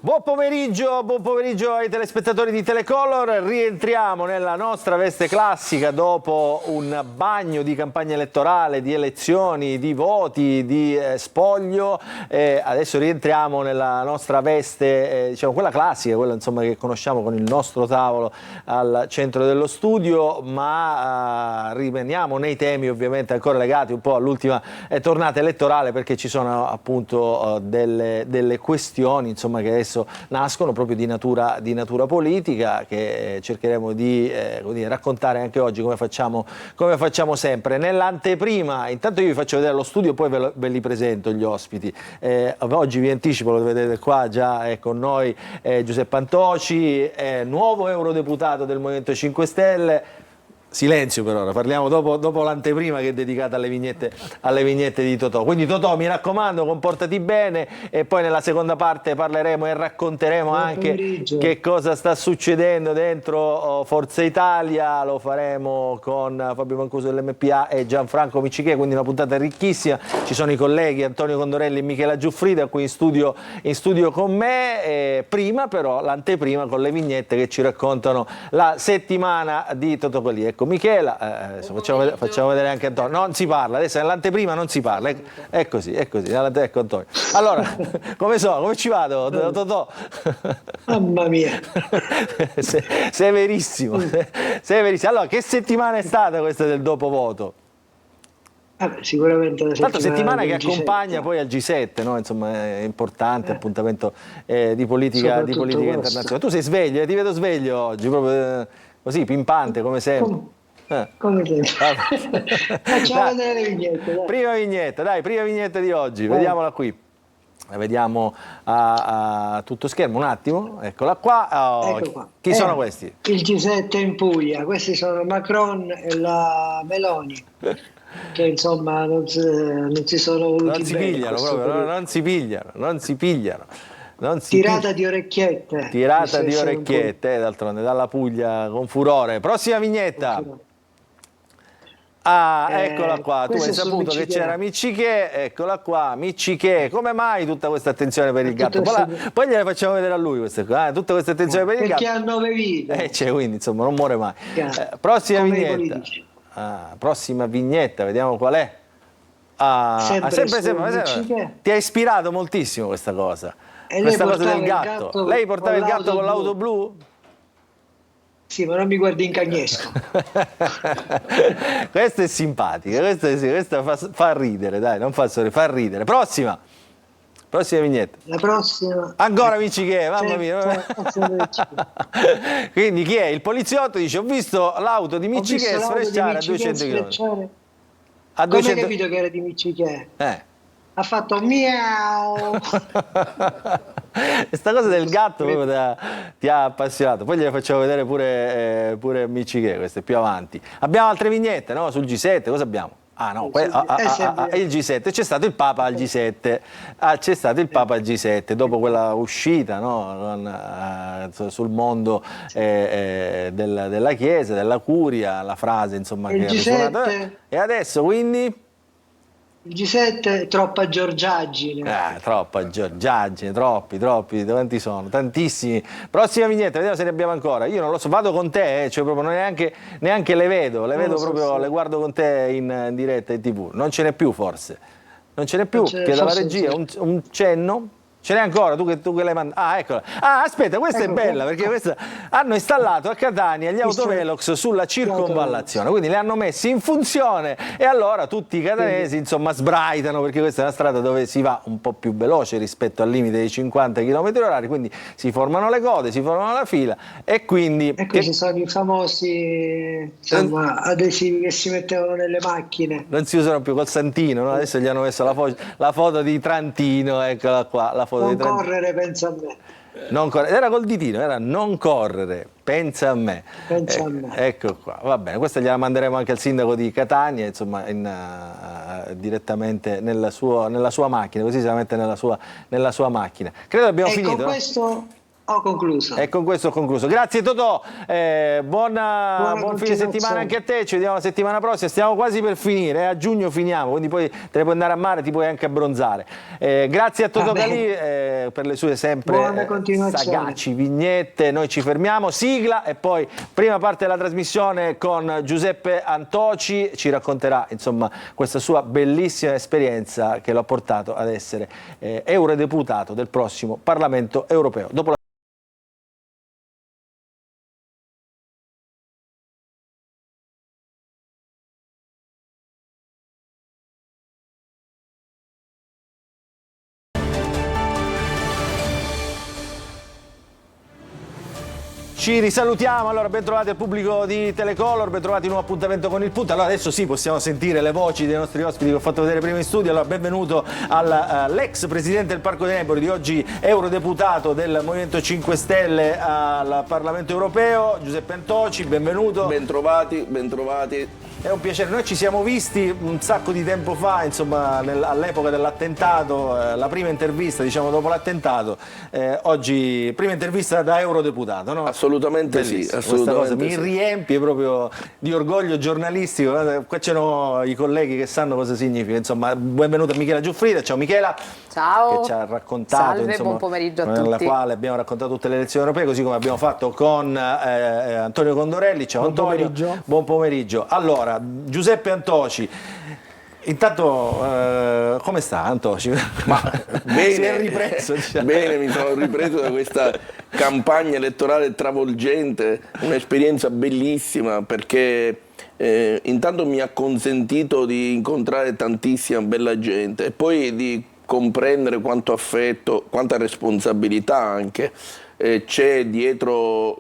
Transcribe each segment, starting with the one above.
buon pomeriggio ai telespettatori di Telecolor. Rientriamo nella nostra veste classica dopo un bagno di campagna elettorale, di elezioni, di voti, di spoglio. Adesso rientriamo nella nostra veste, diciamo quella classica, quella insomma che conosciamo con il nostro tavolo al centro dello studio, ma rimaniamo nei temi ovviamente ancora legati un po' all'ultima tornata elettorale, perché ci sono appunto delle questioni insomma che adesso nascono proprio di natura politica, che cercheremo di raccontare anche oggi come facciamo sempre. Nell'anteprima, intanto io vi faccio vedere lo studio, poi ve li presento gli ospiti. Oggi vi anticipo, lo vedete qua, già è con noi Giuseppe Antoci, nuovo eurodeputato del Movimento 5 Stelle. Silenzio per ora, parliamo dopo l'anteprima che è dedicata alle vignette di Totò. Quindi Totò, mi raccomando, comportati bene, e poi nella seconda parte parleremo e racconteremo anche che cosa sta succedendo dentro Forza Italia. Lo faremo con Fabio Mancuso dell'MPA e Gianfranco Miccichè, quindi una puntata ricchissima. Ci sono i colleghi Antonio Condorelli e Michela Giuffrida qui in studio con me. Prima però l'anteprima con le vignette che ci raccontano la settimana di Totò Coli. Ecco Michela, facciamo vedere anche Antonio. Non si parla, adesso nell'anteprima non si parla, è così, ecco Antonio. Allora, come ci vado, Totò? Mamma mia! Severissimo. Allora, che settimana è stata questa del dopovoto? Sicuramente la settimana che accompagna poi al G7, no? Insomma, è importante appuntamento di politica internazionale. Tu sei sveglio, ti vedo sveglio oggi, proprio così pimpante come sempre. Come sempre. Facciamo vedere le vignette. Dai. Prima vignetta di oggi, vediamola qui. La vediamo a tutto schermo, un attimo, eccola qua. Ecco qua. Chi sono questi? Il G7 in Puglia, questi sono Macron e la Meloni, che insomma non si sono voluti bene. Non si pigliano. Tirata di orecchiette. D'altronde dalla Puglia con furore. Prossima vignetta. Eccola qua, tu hai saputo che c'era Miccichè, eccola qua, Miccichè. Come mai tutta questa attenzione per il gatto? Poi gliele facciamo vedere a lui queste cose, tutta questa attenzione per il gatto. Perché hanno bevuto. Quindi insomma non muore mai. Prossima vignetta. Prossima vignetta, vediamo qual è. Sempre. Ti ha ispirato moltissimo questa cosa. Questa cosa del gatto. Lei portava il gatto con l'auto blu? Sì, ma non mi guardi in cagnesco. Questa è simpatica, questa fa ridere, dai, non fa sorridere, fa ridere. Prossima vignetta. La prossima. Ancora Miccichè, mamma mia. Quindi chi è? Il poliziotto dice: ho visto l'auto di Miccichè sfrecciare a 200 km. Come hai capito che era di Miccichè? Ha fatto miau. Questa cosa del gatto proprio ti ha appassionato. Poi gliela facciamo vedere pure Miccichè, queste più avanti. Abbiamo altre vignette, no? Sul G7, cosa abbiamo? Il G7, c'è stato il Papa al G7. Dopo quella uscita, no? Sul mondo della Chiesa, della Curia, la frase insomma che ha risuonato. E adesso quindi? Il G7 è troppa giorgiaggine. Troppa giorgiaggine, troppi, quanti sono? Tantissimi. Prossima vignetta, vediamo se ne abbiamo ancora. Io non lo so, vado con te, cioè proprio neanche le vedo proprio, le guardo con te in diretta in TV. Non ce n'è più forse. Non ce n'è più, chiedo alla regia, un cenno. Ce n'è ancora, tu che l'hai mandata? Eccola. Aspetta, questa è bella, perché questa hanno installato a Catania gli autovelox sulla circonvallazione, quindi li hanno messi in funzione e allora tutti i catanesi insomma sbraitano, perché questa è una strada dove si va un po' più veloce rispetto al limite dei 50 km/h, quindi si formano le code, si formano la fila e quindi... ci sono i famosi adesivi che si mettevano nelle macchine. Non si usano più col santino, no? Adesso gli hanno messo la foto di Trantino, eccola qua, la foto. Non correre, pensa a me. Era col ditino, era non correre, pensa a me. Ecco qua, va bene, questa gliela manderemo anche al sindaco di Catania, insomma, direttamente nella sua macchina, così si la mette nella sua macchina. Credo abbiamo finito. Questo Ho concluso. E con questo ho concluso. Grazie Totò, buon fine settimana anche a te, ci vediamo la settimana prossima, stiamo quasi per finire, a giugno finiamo, quindi poi te ne puoi andare a mare, ti puoi anche abbronzare. Grazie a Totò Calì per le sue sempre sagaci vignette, noi ci fermiamo, sigla e poi prima parte della trasmissione con Giuseppe Antoci, ci racconterà insomma questa sua bellissima esperienza che lo ha portato ad essere eurodeputato del prossimo Parlamento europeo. Dopo Ci risalutiamo, allora ben trovati al pubblico di Telecolor, ben trovati in un nuovo appuntamento con il Punto. Allora adesso sì, possiamo sentire le voci dei nostri ospiti che ho fatto vedere prima in studio. Allora benvenuto all'ex presidente del Parco dei Neboli, di oggi eurodeputato del Movimento 5 Stelle al Parlamento Europeo, Giuseppe Antoci, benvenuto. Ben trovati, ben trovati. È un piacere, noi ci siamo visti un sacco di tempo fa, insomma all'epoca dell'attentato, la prima intervista diciamo dopo l'attentato, oggi prima intervista da eurodeputato, no? Assolutamente bellissimo, sì, assolutamente mi riempie proprio di orgoglio giornalistico. Qua c'erano i colleghi che sanno cosa significa, insomma benvenuta Michela Giuffrida, ciao Michela. Ciao. Che ci ha raccontato, salve, insomma, buon pomeriggio a tutti. Nella quale abbiamo raccontato tutte le elezioni europee, così come abbiamo fatto con Antonio Condorelli. Ciao buon Antonio. Pomeriggio. Buon pomeriggio. Allora, Giuseppe Antoci. Intanto, come sta Antoci? Ma bene, si è ripreso, diciamo. Bene, mi sono ripreso da questa campagna elettorale travolgente, un'esperienza bellissima perché intanto mi ha consentito di incontrare tantissima bella gente e poi di comprendere quanto affetto, quanta responsabilità anche c'è dietro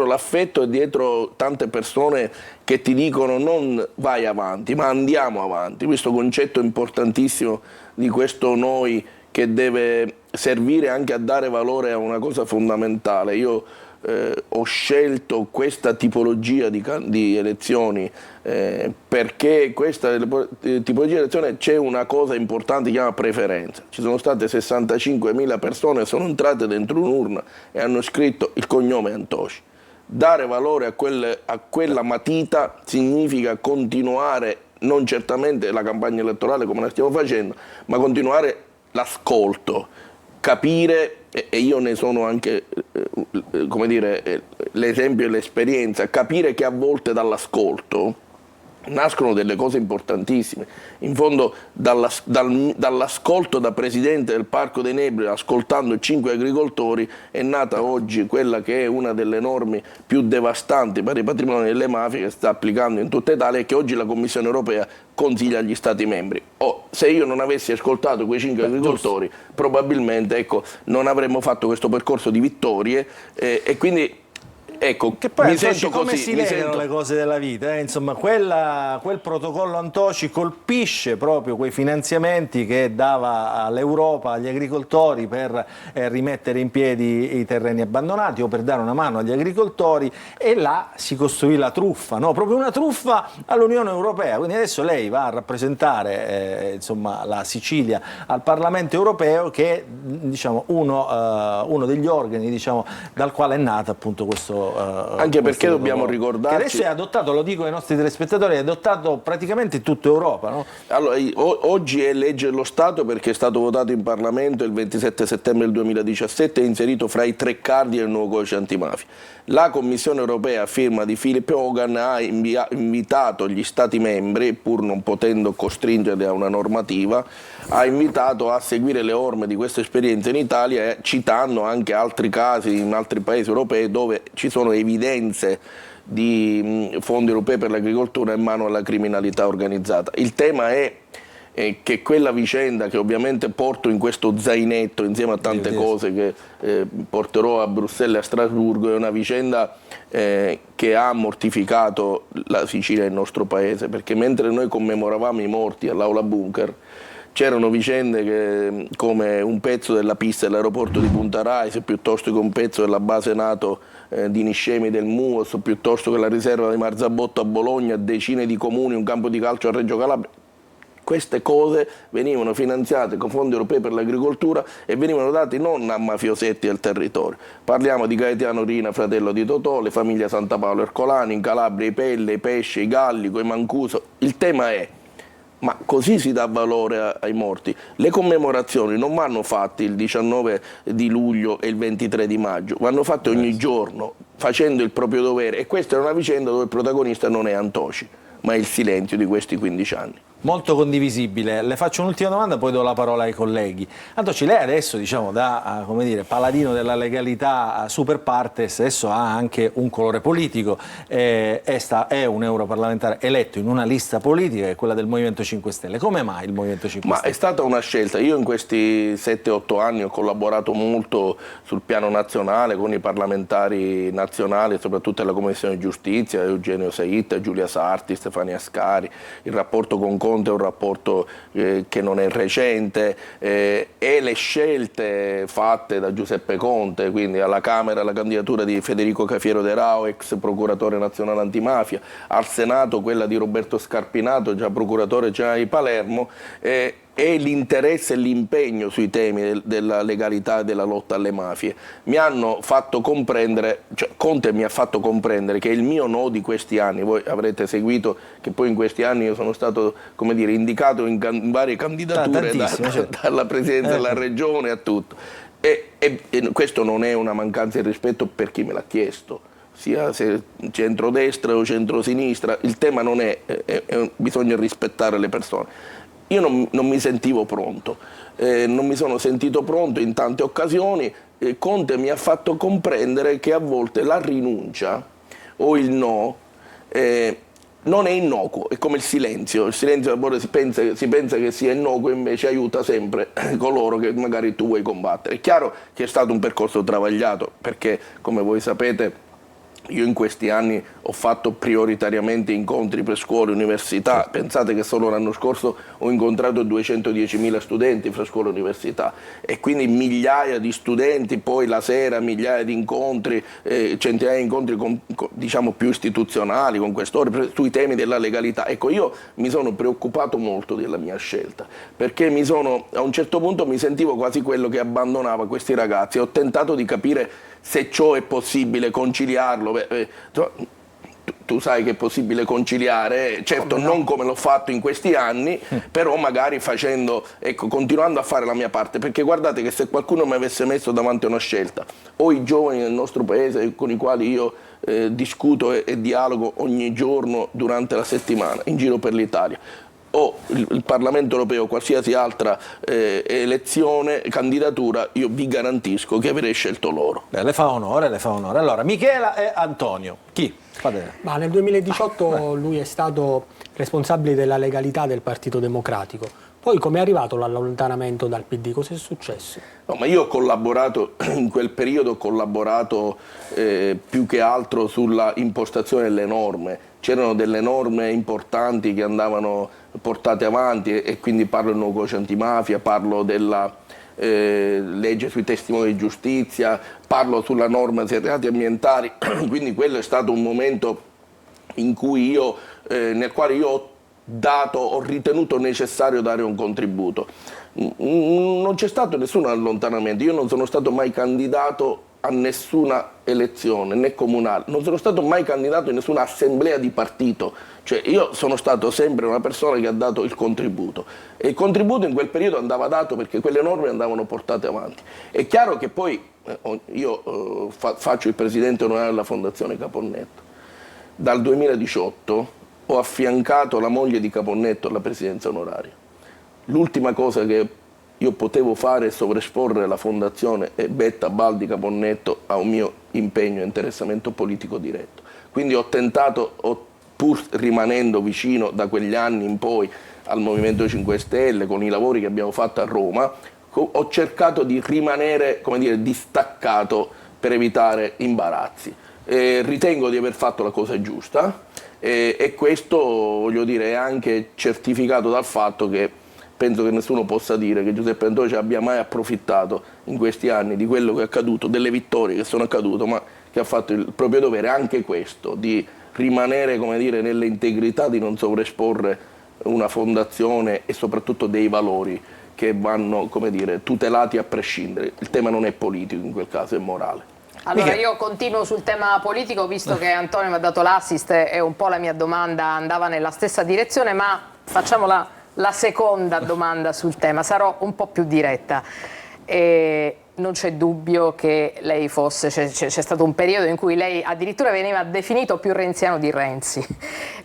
l'affetto e dietro tante persone che ti dicono non vai avanti ma andiamo avanti. Questo concetto importantissimo di questo noi che deve servire anche a dare valore a una cosa fondamentale. Io ho scelto questa tipologia di elezioni perché questa tipologia di elezione c'è una cosa importante che si chiama preferenza. Ci sono state 65.000 persone che sono entrate dentro un'urna e hanno scritto il cognome Antoci. Dare valore a quella matita significa continuare non certamente la campagna elettorale come la stiamo facendo, ma continuare l'ascolto, capire, e io ne sono anche come dire, l'esempio e l'esperienza, capire che a volte dall'ascolto nascono delle cose importantissime. In fondo dall'ascolto da presidente del Parco dei Neboli, ascoltando 5 agricoltori, è nata oggi quella che è una delle norme più devastanti per i patrimoni delle mafie che sta applicando in tutta Italia e che oggi la Commissione Europea consiglia agli Stati membri. Se io non avessi ascoltato quei 5 agricoltori, probabilmente ecco, non avremmo fatto questo percorso di vittorie e quindi ecco, che poi mi sento come così, si legano le cose della vita, insomma quel protocollo Antoci colpisce proprio quei finanziamenti che dava all'Europa agli agricoltori per rimettere in piedi i terreni abbandonati o per dare una mano agli agricoltori, e là si costruì la truffa, no? Proprio una truffa all'Unione Europea. Quindi adesso lei va a rappresentare insomma, la Sicilia al Parlamento Europeo, che è diciamo, uno degli organi diciamo, dal quale è nata appunto questo anche perché dobbiamo ricordarci che adesso è adottato, lo dico ai nostri telespettatori, è adottato praticamente in tutta Europa, no? Allora, oggi è legge dello Stato perché è stato votato in Parlamento il 27 settembre del 2017 e inserito fra i 3 cardini del nuovo codice antimafia. La Commissione Europea a firma di Philip Hogan ha invitato gli Stati membri, pur non potendo costringerli a una normativa, ha invitato a seguire le orme di questa esperienza in Italia, citando anche altri casi in altri paesi europei dove ci sono evidenze di fondi europei per l'agricoltura in mano alla criminalità organizzata. Il tema è che quella vicenda che ovviamente porto in questo zainetto insieme a tante cose che porterò a Bruxelles e a Strasburgo è una vicenda che ha mortificato la Sicilia e il nostro paese, perché mentre noi commemoravamo i morti all'Aula Bunker c'erano vicende che, come un pezzo della pista dell'aeroporto di Punta Raisi, piuttosto che un pezzo della base NATO di Niscemi del MUOS, piuttosto che la riserva di Marzabotto a Bologna, decine di comuni, un campo di calcio a Reggio Calabria, queste cose venivano finanziate con fondi europei per l'agricoltura e venivano dati non a mafiosetti del territorio. Parliamo di Gaetano Rina, fratello di Totò, le famiglie Santa Paolo Ercolani, in Calabria i Pelle, i Pesce, i Gallico, i Mancuso. Il tema è: ma così si dà valore ai morti? Le commemorazioni non vanno fatte il 19 di luglio e il 23 di maggio, vanno fatte ogni giorno, facendo il proprio dovere, e questa è una vicenda dove il protagonista non è Antoci, ma è il silenzio di questi 15 anni. Molto condivisibile. Le faccio un'ultima domanda, poi do la parola ai colleghi. Antoci, lei adesso, diciamo, da come dire, paladino della legalità super partes, adesso ha anche un colore politico, è un europarlamentare eletto in una lista politica, che è quella del Movimento 5 Stelle. Come mai il Movimento 5 Stelle? Ma è stata una scelta. Io in questi 7-8 anni ho collaborato molto sul piano nazionale con i parlamentari nazionali, soprattutto alla Commissione Giustizia, Eugenio Saitta, Giulia Sarti, Stefania Ascari. Il rapporto con Conte è un rapporto che non è recente, e le scelte fatte da Giuseppe Conte, quindi alla Camera la candidatura di Federico Cafiero De Rao, ex procuratore nazionale antimafia, al Senato quella di Roberto Scarpinato, già procuratore generale di Palermo, e l'interesse e l'impegno sui temi della legalità e della lotta alle mafie mi hanno fatto comprendere, cioè Conte mi ha fatto comprendere che il mio no di questi anni, voi avrete seguito che poi in questi anni io sono stato, come dire, indicato in varie candidature dalla Presidenza della Regione a tutto, e questo non è una mancanza di rispetto per chi me l'ha chiesto, sia se centrodestra o centrosinistra, il tema non è bisogna rispettare le persone. Io non mi sentivo pronto, non mi sono sentito pronto in tante occasioni. Conte mi ha fatto comprendere che a volte la rinuncia o il no non è innocuo, è come il silenzio a volte si pensa che sia innocuo, invece aiuta sempre coloro che magari tu vuoi combattere. È chiaro che è stato un percorso travagliato, perché come voi sapete io in questi anni ho fatto prioritariamente incontri per scuole e università. Pensate che solo l'anno scorso ho incontrato 210.000 studenti fra scuole e università, e quindi migliaia di studenti, poi la sera migliaia di incontri, centinaia di incontri diciamo più istituzionali, con questori, sui temi della legalità. Ecco, io mi sono preoccupato molto della mia scelta, perché a un certo punto mi sentivo quasi quello che abbandonava questi ragazzi. Ho tentato di capire se ciò è possibile conciliarlo. Tu sai che è possibile conciliare, certo non come l'ho fatto in questi anni, però magari continuando a fare la mia parte, perché guardate che se qualcuno mi avesse messo davanti a una scelta, o i giovani del nostro paese con i quali io discuto e dialogo ogni giorno durante la settimana in giro per l'Italia, o il Parlamento europeo o qualsiasi altra candidatura, io vi garantisco che avrei scelto loro. Le fa onore, le fa onore. Allora, Michela e Antonio, chi? Ma nel 2018 lui è stato responsabile della legalità del Partito Democratico. Poi come è arrivato l'allontanamento dal PD? Cosa è successo? No, ma io ho collaborato, in quel periodo ho collaborato più che altro sulla impostazione delle norme. C'erano delle norme importanti che andavano portate avanti, e quindi parlo del nuovo codice antimafia, parlo della legge sui testimoni di giustizia, parlo sulla norma sui reati ambientali, quindi quello è stato un momento nel quale io ho ritenuto necessario dare un contributo. Non c'è stato nessun allontanamento, io non sono stato mai candidato a nessuna elezione, né comunale, non sono stato mai candidato in nessuna assemblea di partito, cioè io sono stato sempre una persona che ha dato il contributo, e il contributo in quel periodo andava dato perché quelle norme andavano portate avanti. È chiaro che poi io faccio il presidente onorario della Fondazione Caponnetto. Dal 2018 ho affiancato la moglie di Caponnetto alla presidenza onoraria. L'ultima cosa che io potevo fare è sovraesporre la fondazione e Betta Baldi Caponnetto a un mio impegno e interessamento politico diretto. Quindi ho tentato, pur rimanendo vicino da quegli anni in poi al Movimento 5 Stelle, con i lavori che abbiamo fatto a Roma, ho cercato di rimanere, come dire, distaccato per evitare imbarazzi. Ritengo di aver fatto la cosa giusta, e questo, voglio dire, è anche certificato dal fatto che penso che nessuno possa dire che Giuseppe Antoci abbia mai approfittato in questi anni di quello che è accaduto, delle vittorie che sono accadute, ma che ha fatto il proprio dovere, anche questo, di rimanere, come dire, nelle integrità, di non sovraesporre una fondazione e soprattutto dei valori che vanno, come dire, tutelati a prescindere. Il tema non è politico in quel caso, è morale. Allora io continuo sul tema politico, visto che Antonio mi ha dato l'assist e un po' la mia domanda andava nella stessa direzione, ma facciamo la seconda domanda sul tema, sarò un po' più diretta. Non c'è dubbio che lei fosse, c'è stato un periodo in cui lei addirittura veniva definito più renziano di Renzi.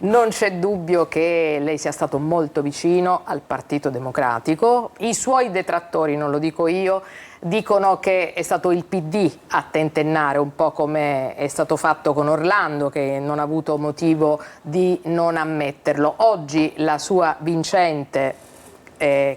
Non c'è dubbio che lei sia stato molto vicino al Partito Democratico. I suoi detrattori, non lo dico io, dicono che è stato il PD a tentennare, un po' come è stato fatto con Orlando, che non ha avuto motivo di non ammetterlo. Oggi la sua vincente,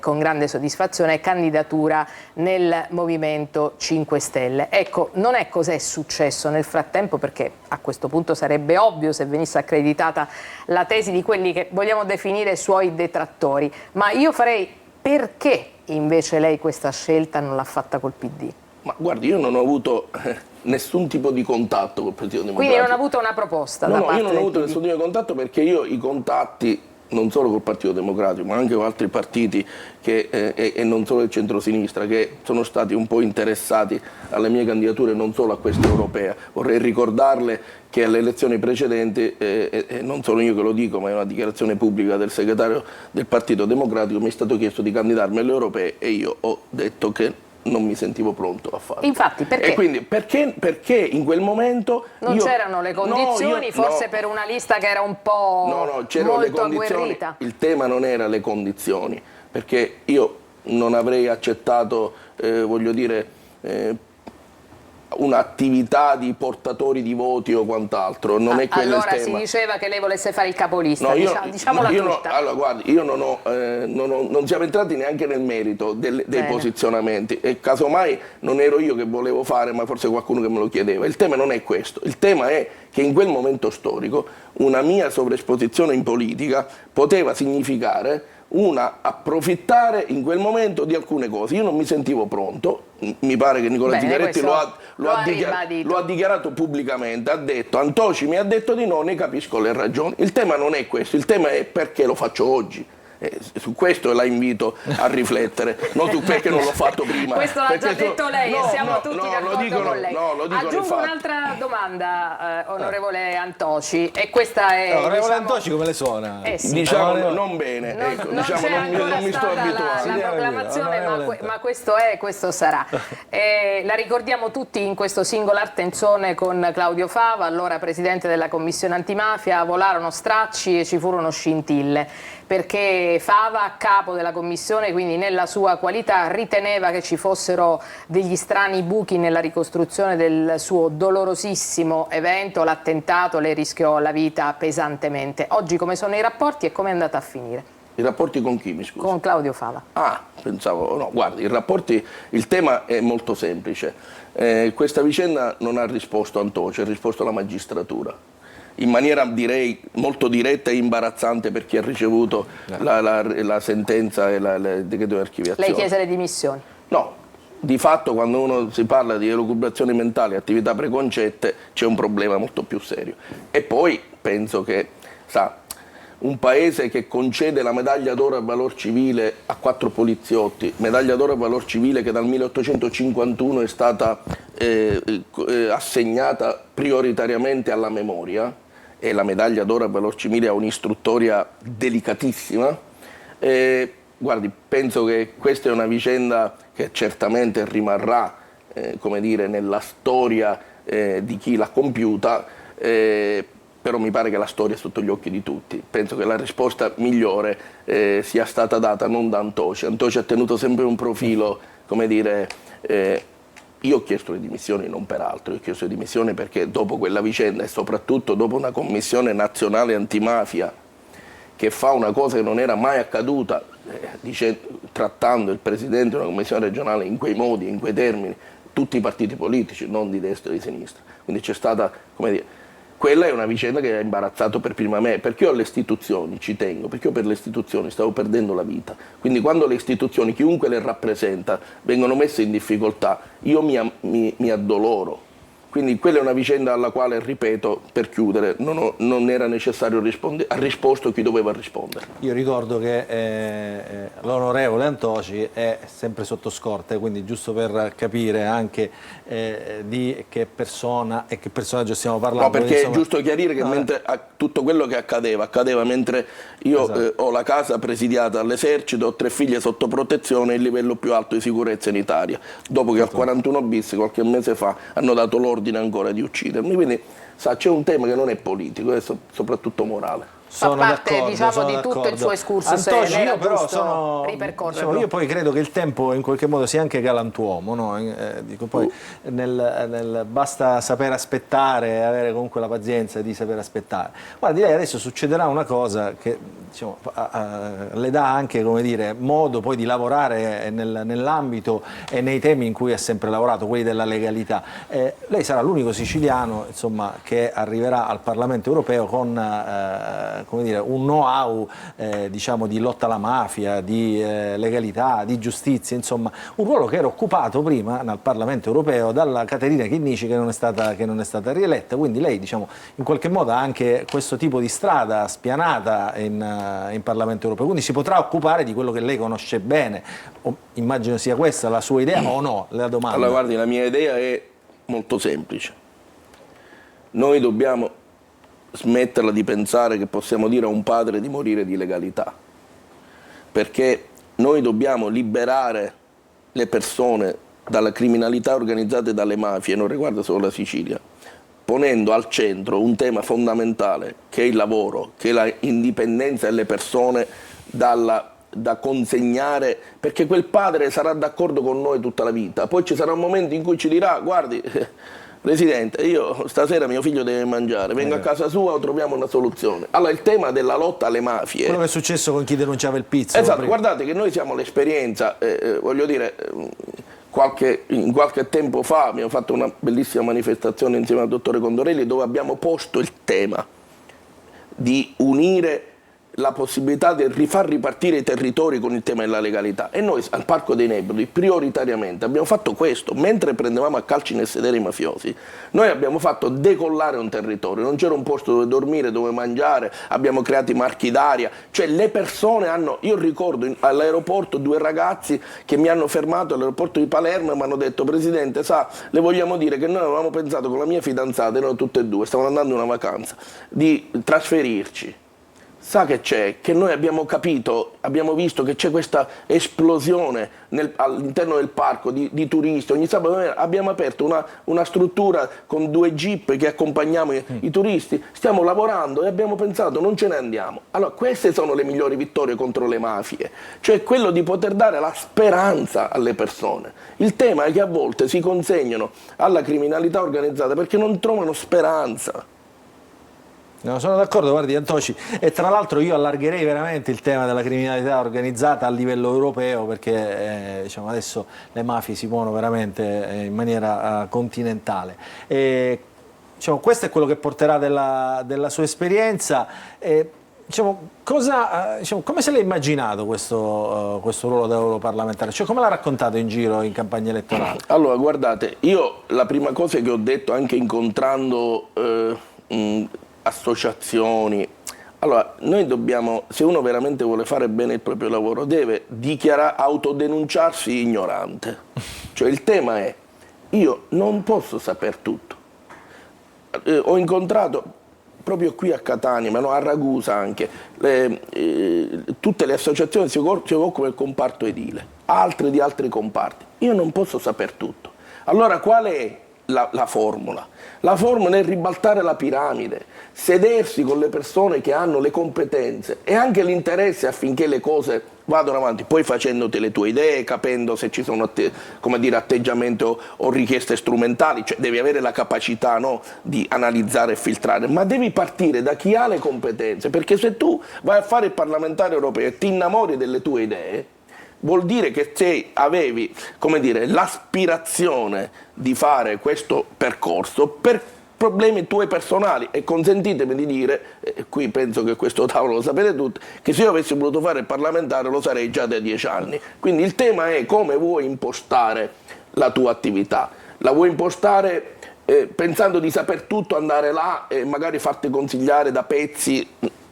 con grande soddisfazione, candidatura nel Movimento 5 Stelle. Ecco, non è cos'è successo nel frattempo, perché a questo punto sarebbe ovvio se venisse accreditata la tesi di quelli che vogliamo definire suoi detrattori, ma io farei: perché invece lei questa scelta non l'ha fatta col PD? Ma guardi, io non ho avuto nessun tipo di contatto col Partito Democratico. Quindi non ha avuto una proposta da parte io non ho avuto del PD. nessun tipo di contatto, perché io i contatti non solo col Partito Democratico, ma anche con altri partiti e non solo del centro-sinistra, che sono stati un po' interessati alle mie candidature, non solo a questa europea. Vorrei ricordarle che alle elezioni precedenti, e non solo io che lo dico, ma è una dichiarazione pubblica del segretario del Partito Democratico, mi è stato chiesto di candidarmi alle europee e io ho detto che non mi sentivo pronto a farlo. Infatti, perché? E quindi perché in quel momento non c'erano le condizioni, forse per una lista che era un po' c'erano le molto condizioni. agguerrita? Il tema non era le condizioni, perché io non avrei accettato, voglio dire, un'attività di portatori di voti o quant'altro, non è quello allora il tema. si diceva che lei volesse fare il capolista, No, diciamola tutta. allora guardi, io non siamo entrati neanche nel merito dei posizionamenti, e casomai non ero io che volevo fare, ma forse qualcuno che me lo chiedeva. Il tema non è questo, il tema è che in quel momento storico una mia sovraesposizione in politica poteva significare approfittare in quel momento di alcune cose. Io non mi sentivo pronto, mi pare che Nicola Zingaretti lo ha dichiarato pubblicamente, ha detto: Antoci mi ha detto di no, ne capisco le ragioni. Il tema non è questo, il tema è perché lo faccio oggi. Su questo la invito a riflettere, non su perché non l'ho fatto prima. Questo l'ha già detto lei, e siamo tutti d'accordo con lei. Lo dicono Aggiungo un'altra domanda, onorevole Antoci, e questa è... Onorevole Antoci come le suona? Sì. Diciamo non bene, Non c'è ancora non mi sto stata abituando. la proclamazione, ma questo è, questo sarà. La ricordiamo tutti in questo singolar tenzone con Claudio Fava, allora presidente della Commissione Antimafia. Volarono stracci e ci furono scintille, perché Fava, capo della commissione, quindi nella sua qualità, riteneva che ci fossero degli strani buchi nella ricostruzione del suo dolorosissimo evento, l'attentato. Lei rischiò la vita pesantemente. Oggi come sono i rapporti e come è andata a finire? I rapporti con chi, mi scusi? Con Claudio Fava. Pensavo, no, guardi, il tema è molto semplice. Questa vicenda non ha risposto Antoci, ha risposto la magistratura. In maniera, direi, molto diretta e imbarazzante per chi ha ricevuto la sentenza e il decreto di archiviazione. Lei chiese le dimissioni? No, di fatto quando uno si parla di elucubrazioni mentali e attività preconcette c'è un problema molto più serio. E poi penso che, un paese che concede la medaglia d'oro al valor civile a 4 poliziotti, medaglia d'oro al valor civile che dal 1851 è stata assegnata prioritariamente alla memoria, e la medaglia d'oro al valor civile ha un'istruttoria delicatissima. Guardi, penso che questa è una vicenda che certamente rimarrà, come dire, nella storia di chi l'ha compiuta, però mi pare che la storia è sotto gli occhi di tutti. Penso che la risposta migliore sia stata data non da Antoci. Antoci ha tenuto sempre un profilo, come dire, io ho chiesto le dimissioni non per altro, io ho chiesto le dimissioni perché dopo quella vicenda e soprattutto dopo una commissione nazionale antimafia che fa una cosa che non era mai accaduta, trattando il presidente di una commissione regionale in quei modi, in quei termini, tutti i partiti politici, non di destra e di sinistra. Quindi c'è stata, come dire, quella è una vicenda che ha imbarazzato per prima me, perché io alle istituzioni ci tengo, perché io per le istituzioni stavo perdendo la vita. Quindi quando le istituzioni, chiunque le rappresenta, vengono messe in difficoltà, io mi addoloro. Quindi quella è una vicenda alla quale, ripeto, per chiudere, non era necessario rispondere, ha risposto chi doveva rispondere. Io ricordo che l'onorevole Antoci è sempre sotto scorta, quindi giusto per capire anche di che persona e che personaggio stiamo parlando. No, perché insomma, è giusto chiarire che mentre tutto quello che accadeva mentre io ho la casa presidiata all'esercito, ho 3 figlie sotto protezione, il livello più alto di sicurezza in Italia, dopo che al 41 bis qualche mese fa hanno dato l'ordine ancora di uccidermi. Quindi c'è un tema che non è politico, è soprattutto morale. Sono Fa parte, d'accordo, diciamo, sono di tutto d'accordo. il suo excursus, Antoci, se era io però giusto ripercorrerlo. io poi credo che il tempo in qualche modo sia anche galantuomo, no? Dico, poi basta saper aspettare, avere comunque la pazienza di saper aspettare. Guardi, lei adesso succederà una cosa che, diciamo, le dà anche, come dire, modo poi di lavorare nell'ambito e nei temi in cui ha sempre lavorato, quelli della legalità. Lei sarà l'unico siciliano, insomma, che arriverà al Parlamento europeo con come dire, un know-how diciamo, di lotta alla mafia, di legalità, di giustizia, insomma un ruolo che era occupato prima nel Parlamento europeo dalla Caterina Chinnici, che non è stata rieletta. Quindi lei, diciamo, in qualche modo ha anche questo tipo di strada spianata in Parlamento europeo, quindi si potrà occupare di quello che lei conosce bene. Immagino sia questa la sua idea o no? La domanda. Allora guardi, la mia idea è molto semplice. Noi dobbiamo smetterla di pensare che possiamo dire a un padre di morire di legalità, perché noi dobbiamo liberare le persone dalla criminalità organizzata e dalle mafie, non riguarda solo la Sicilia, ponendo al centro un tema fondamentale che è il lavoro, che è la indipendenza delle persone da consegnare, perché quel padre sarà d'accordo con noi tutta la vita, poi ci sarà un momento in cui ci dirà: guardi Presidente, io stasera mio figlio deve mangiare, vengo a casa sua o troviamo una soluzione. Allora il tema della lotta alle mafie... Quello che è successo con chi denunciava il pizzo. Esatto, prima. guardate che noi siamo l'esperienza, voglio dire, in qualche tempo fa abbiamo fatto una bellissima manifestazione insieme al dottore Condorelli, dove abbiamo posto il tema di unire la possibilità di rifar ripartire i territori con il tema della legalità, e noi al Parco dei Nebrodi prioritariamente abbiamo fatto questo. Mentre prendevamo a calci nel sedere i mafiosi, noi abbiamo fatto decollare un territorio, non c'era un posto dove dormire, dove mangiare, abbiamo creato i marchi d'aria, cioè le persone hanno... Io ricordo all'aeroporto 2 ragazzi che mi hanno fermato all'aeroporto di Palermo e mi hanno detto: Presidente, sa, le vogliamo dire che noi avevamo pensato con la mia fidanzata, erano tutte e 2, stavano andando in una vacanza, di trasferirci. Sa che c'è? Che noi abbiamo capito, abbiamo visto che c'è questa esplosione all'interno del parco di turisti. Ogni sabato abbiamo aperto una struttura con 2 jeep che accompagniamo i turisti. Stiamo lavorando e abbiamo pensato: non ce ne andiamo. Allora queste sono le migliori vittorie contro le mafie, cioè quello di poter dare la speranza alle persone. Il tema è che a volte si consegnano alla criminalità organizzata perché non trovano speranza. No, sono d'accordo, guardi Antoci, e tra l'altro io allargherei veramente il tema della criminalità organizzata a livello europeo, perché diciamo, adesso le mafie si muovono veramente in maniera continentale. Diciamo, questo è quello che porterà della sua esperienza. Diciamo, come se l'ha immaginato questo ruolo dell'europarlamentare? Cioè, come l'ha raccontato in giro in campagna elettorale? Allora, guardate, io la prima cosa che ho detto, anche incontrando associazioni, allora noi dobbiamo, se uno veramente vuole fare bene il proprio lavoro, deve autodenunciarsi ignorante. Cioè il tema è: io non posso saper tutto. Ho incontrato proprio qui a Catania, ma no, a Ragusa anche, tutte le associazioni si occupano del comparto edile, altre di altri comparti. Io non posso saper tutto. Allora qual è la formula? La formula è ribaltare la piramide, sedersi con le persone che hanno le competenze e anche l'interesse affinché le cose vadano avanti, poi facendoti le tue idee, capendo se ci sono come dire, atteggiamenti o richieste strumentali, cioè devi avere la capacità, no, di analizzare e filtrare, ma devi partire da chi ha le competenze, perché se tu vai a fare il parlamentare europeo e ti innamori delle tue idee, vuol dire che se avevi, come dire, l'aspirazione di fare questo percorso per problemi tuoi personali, e consentitemi di dire, qui penso che questo tavolo lo sapete tutti, che se io avessi voluto fare il parlamentare lo sarei già da 10 anni. Quindi il tema è come vuoi impostare la tua attività. La vuoi impostare pensando di saper tutto, andare là e magari farti consigliare da pezzi.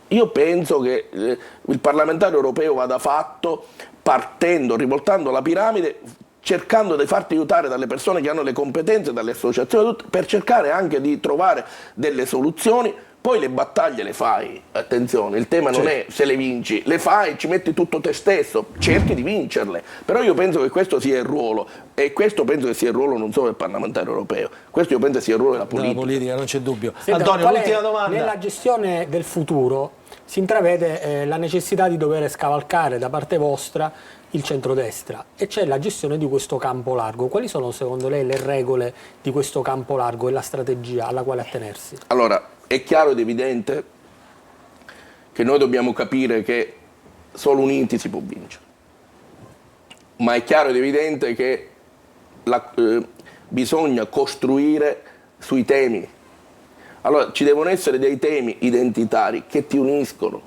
Io penso che il parlamentare europeo vada fatto partendo, rivoltando la piramide, cercando di farti aiutare dalle persone che hanno le competenze, dalle associazioni, per cercare anche di trovare delle soluzioni. Poi le battaglie le fai, attenzione, il tema non è se le vinci, le fai, ci metti tutto te stesso, cerchi di vincerle. Però io penso che questo sia il ruolo, e questo penso che sia il ruolo non solo del parlamentare europeo, questo io penso sia il ruolo della politica. Della politica, non c'è dubbio. Senta, Antonio, qual è, l'ultima domanda. nella gestione del futuro si intravede la necessità di dover scavalcare da parte vostra il centrodestra e c'è la gestione di questo campo largo. Quali sono secondo lei le regole di questo campo largo e la strategia alla quale attenersi? Allora, è chiaro ed evidente che noi dobbiamo capire che solo uniti si può vincere, ma è chiaro ed evidente che bisogna costruire sui temi. Allora, ci devono essere dei temi identitari che ti uniscono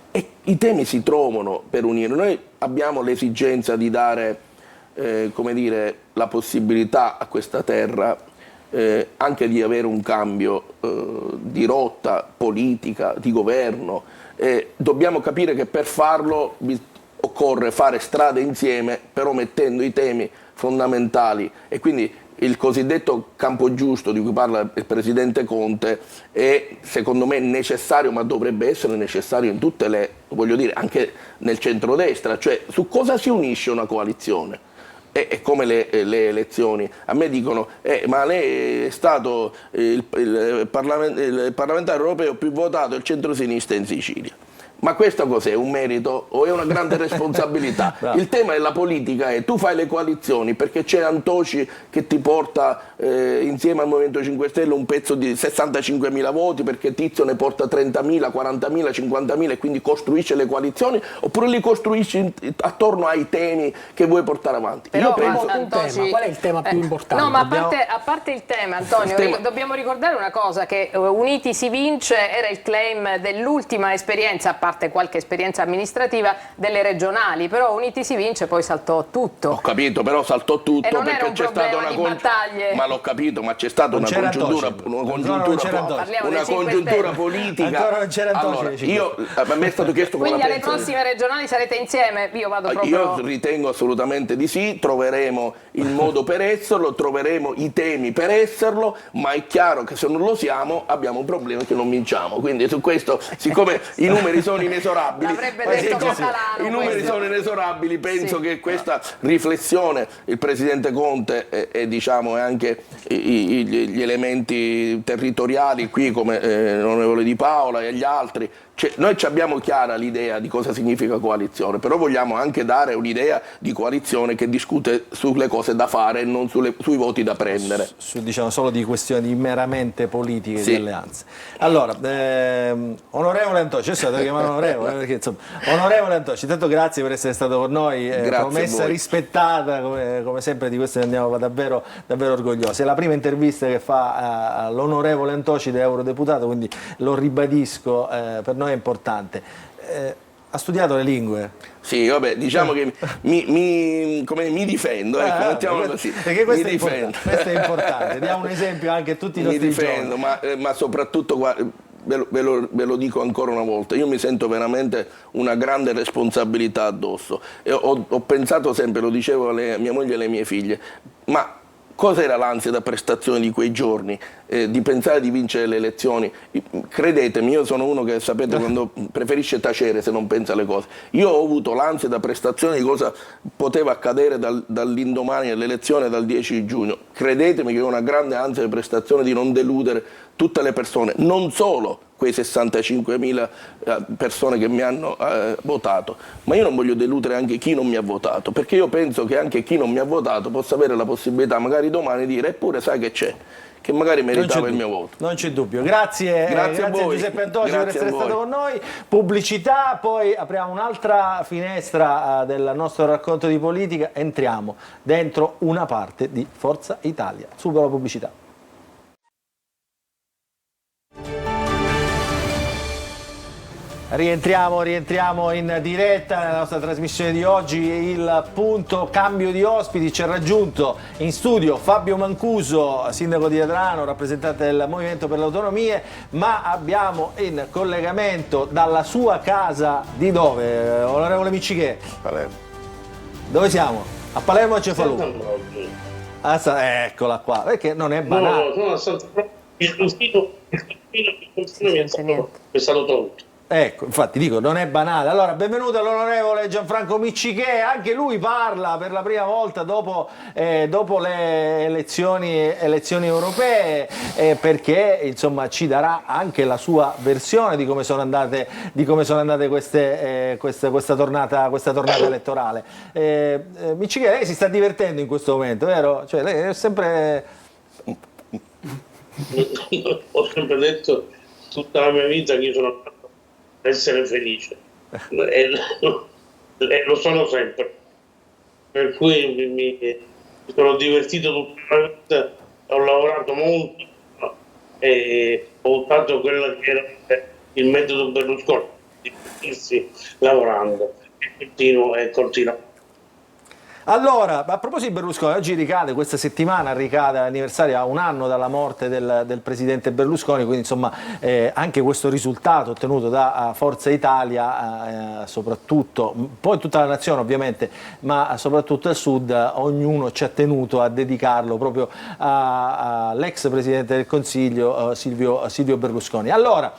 e i temi si trovano per unire. Noi abbiamo l'esigenza di dare, come dire, la possibilità a questa terra anche di avere un cambio di rotta politica, di governo. Dobbiamo capire che per farlo occorre fare strade insieme, però mettendo i temi fondamentali, e quindi il cosiddetto campo giusto di cui parla il Presidente Conte è secondo me necessario, ma dovrebbe essere necessario in tutte le, voglio dire, anche nel centrodestra, cioè su cosa si unisce una coalizione. È come le elezioni. A me dicono, ma lei è stato il parlamentare europeo più votato, il centro-sinistra in Sicilia. Ma questo cos'è? Un merito o è una grande responsabilità? Il tema della politica è tu fai le coalizioni perché c'è Antoci che ti porta insieme al Movimento 5 Stelle un pezzo di 65.000 voti, perché Tizio ne porta 30.000, 40.000, 50.000 e quindi costruisce le coalizioni, oppure li costruisci attorno ai temi che vuoi portare avanti? Però, io penso... Qual è il tema più importante? No, ma a parte il tema, Antonio, dobbiamo ricordare una cosa, che Uniti si vince era il claim dell'ultima esperienza, a parte qualche esperienza amministrativa, delle regionali, però Uniti si vince, poi saltò tutto. Ho capito, però saltò tutto E non perché era un c'è stata problema una di battaglie. Ma l'ho capito, ma c'è stata una congiuntura politica. Ancora non c'era Antoci. Allora, a me è stato chiesto come Quindi la alle penso. prossime regionali sarete insieme? Io vado proprio... Io ritengo assolutamente di sì, troveremo il modo per esserlo, troveremo i temi per esserlo, ma è chiaro che se non lo siamo abbiamo un problema che non vinciamo. Quindi su questo, siccome i numeri sono inesorabili, L'avrebbe detto Catalano, i numeri questo. sono inesorabili, penso Sì. che questa riflessione il Presidente Conte e diciamo anche gli elementi territoriali qui come l'onorevole Di Paola e gli altri, cioè, noi ci abbiamo chiara l'idea di cosa significa coalizione, però vogliamo anche dare un'idea di coalizione che discute sulle cose da fare e non sui voti da prendere. Diciamo solo di questioni meramente politiche, Sì. di alleanze. Allora, onorevole Antoci, adesso devo chiamare onorevole, perché insomma, onorevole Antoci, tanto grazie per essere stato con noi, promessa rispettata, come sempre, di questo ne andiamo davvero, davvero orgogliosi. È la prima intervista che fa l'onorevole Antoci da eurodeputato, quindi lo ribadisco, per noi è importante. Ha studiato le lingue? Sì, vabbè, diciamo che mi difendo, ecco, mettiamolo così. Perché questo è importante, diamo un esempio anche a tutti i nostri Mi difendo, ma soprattutto, ve lo dico ancora una volta, io mi sento veramente una grande responsabilità addosso. E ho pensato sempre, lo dicevo a mia moglie e alle mie figlie, ma cos'era l'ansia da prestazione di quei giorni, di pensare di vincere le elezioni? Credetemi, io sono uno che, sapete, quando preferisce tacere se non pensa alle cose. Io ho avuto l'ansia da prestazione di cosa poteva accadere dall'indomani dell'elezione, dal 10 giugno. Credetemi che ho una grande ansia di prestazione di non deludere tutte le persone, non solo quei 65.000 persone che mi hanno votato, ma io non voglio deludere anche chi non mi ha votato, perché io penso che anche chi non mi ha votato possa avere la possibilità magari domani di dire, eppure sai che c'è, che magari meritava il mio voto. Non c'è dubbio. Grazie a Giuseppe Antoci per essere stato con noi. Pubblicità, poi apriamo un'altra finestra del nostro racconto di politica, entriamo dentro una parte di Forza Italia. Subito la pubblicità. Rientriamo in diretta nella nostra trasmissione di oggi. Il punto cambio di ospiti, ci ha raggiunto in studio Fabio Mancuso, sindaco di Adrano, rappresentante del Movimento per le Autonomie, ma abbiamo in collegamento dalla sua casa di dove, onorevole Miccichè? Palermo. Dove siamo? A Palermo o a Cefalù? Eccola qua, perché non è banale. No, il confino è stato tolto. Ecco, infatti dico, non è banale. Allora, benvenuto all'onorevole Gianfranco Miccichè, anche lui parla per la prima volta dopo le elezioni europee, perché insomma ci darà anche la sua versione di come sono andate questa tornata elettorale. Miccichè, lei si sta divertendo in questo momento, vero? Cioè, lei è sempre... Ho sempre detto tutta la mia vita che io sono essere felice e lo sono sempre, per cui mi sono divertito tutta la vita, ho lavorato molto e ho usato quello che era il metodo Berlusconi, divertirsi lavorando, e continuo. Allora, a proposito di Berlusconi, oggi questa settimana ricade l'anniversario a un anno dalla morte del presidente Berlusconi, quindi insomma anche questo risultato ottenuto da Forza Italia, soprattutto, poi tutta la nazione ovviamente, ma soprattutto al sud, ognuno ci ha tenuto a dedicarlo proprio all'ex presidente del Consiglio Silvio Berlusconi. Allora,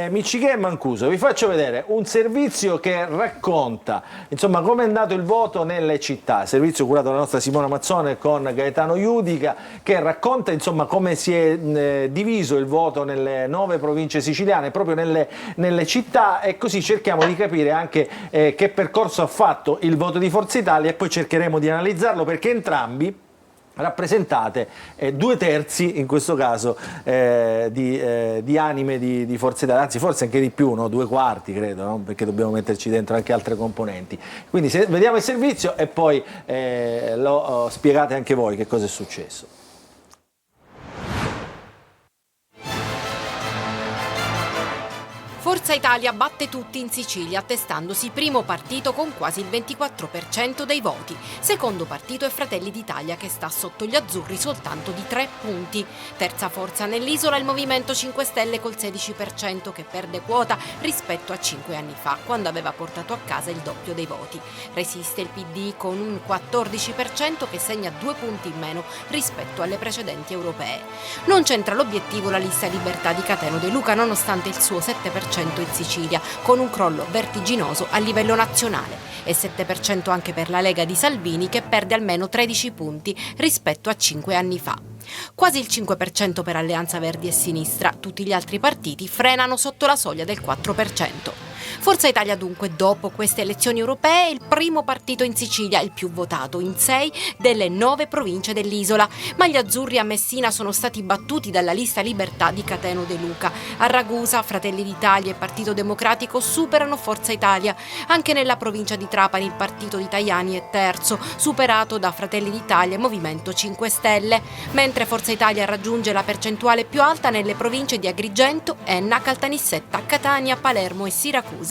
Miccichè e Mancuso, vi faccio vedere un servizio che racconta insomma come è andato il voto nelle città, servizio curato dalla nostra Simona Mazzone con Gaetano Iudica, che racconta insomma come si è diviso il voto nelle 9 province siciliane, proprio nelle città, e così cerchiamo di capire anche che percorso ha fatto il voto di Forza Italia, e poi cercheremo di analizzarlo, perché entrambi rappresentate 2/3 in questo caso di anime di Forza Italia, anzi forse anche di più, no? 2/4 credo, no? Perché dobbiamo metterci dentro anche altre componenti. Quindi vediamo il servizio e poi lo spiegate anche voi che cosa è successo. Forza Italia batte tutti in Sicilia, attestandosi primo partito con quasi il 24% dei voti. Secondo partito è Fratelli d'Italia, che sta sotto gli azzurri soltanto di 3 punti. Terza forza nell'isola il Movimento 5 Stelle col 16%, che perde quota rispetto a 5 anni fa, quando aveva portato a casa il doppio dei voti. Resiste il PD con un 14%, che segna 2 punti in meno rispetto alle precedenti europee. Non c'entra l'obiettivo la lista Libertà di Cateno De Luca, nonostante il suo 7% in Sicilia, con un crollo vertiginoso a livello nazionale, e 7% anche per la Lega di Salvini, che perde almeno 13 punti rispetto a 5 anni fa. Quasi il 5% per Alleanza Verdi e Sinistra, tutti gli altri partiti frenano sotto la soglia del 4%. Forza Italia dunque, dopo queste elezioni europee, è il primo partito in Sicilia, il più votato in 6 delle 9 province dell'isola, ma gli azzurri a Messina sono stati battuti dalla lista Libertà di Cateno De Luca. A Ragusa, Fratelli d'Italia e Partito Democratico superano Forza Italia. Anche nella provincia di Trapani il partito di Tajani è terzo, superato da Fratelli d'Italia e Movimento 5 Stelle, mentre Forza Italia raggiunge la percentuale più alta nelle province di Agrigento, Enna, Caltanissetta, Catania, Palermo e Siracusa.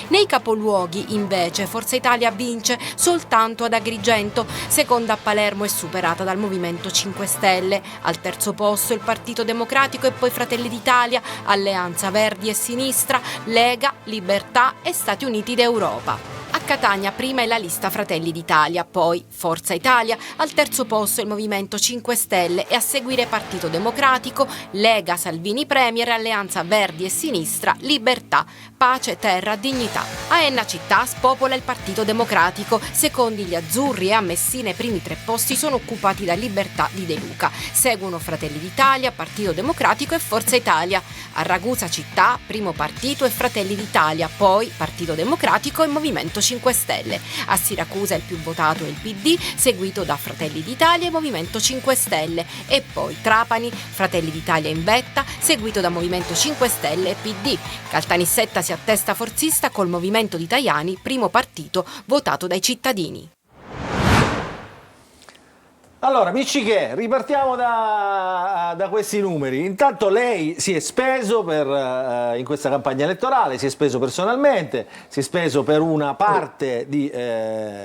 Nei capoluoghi, invece, Forza Italia vince soltanto ad Agrigento, seconda a Palermo e superata dal Movimento 5 Stelle. Al terzo posto il Partito Democratico e poi Fratelli d'Italia, Alleanza Verdi e Sinistra, Lega, Libertà e Stati Uniti d'Europa. A Catania prima è la lista Fratelli d'Italia, poi Forza Italia, al terzo posto il Movimento 5 Stelle e a seguire Partito Democratico, Lega, Salvini Premier, Alleanza Verdi e Sinistra, Libertà, Pace, Terra, Dignità. A Enna città spopola il Partito Democratico, secondi gli azzurri, e a Messina i primi 3 posti sono occupati da Libertà di De Luca. Seguono Fratelli d'Italia, Partito Democratico e Forza Italia. A Ragusa città, primo partito è Fratelli d'Italia, poi Partito Democratico e Movimento 5 Stelle. A Siracusa il più votato è il PD, seguito da Fratelli d'Italia e Movimento 5 Stelle, e poi Trapani, Fratelli d'Italia in vetta, seguito da Movimento 5 Stelle e PD. Caltanissetta si attesta forzista col Movimento di Tajani, primo partito votato dai cittadini. Allora, Miccichè, ripartiamo da questi numeri. Intanto lei si è speso in questa campagna elettorale, si è speso personalmente, si è speso per una parte di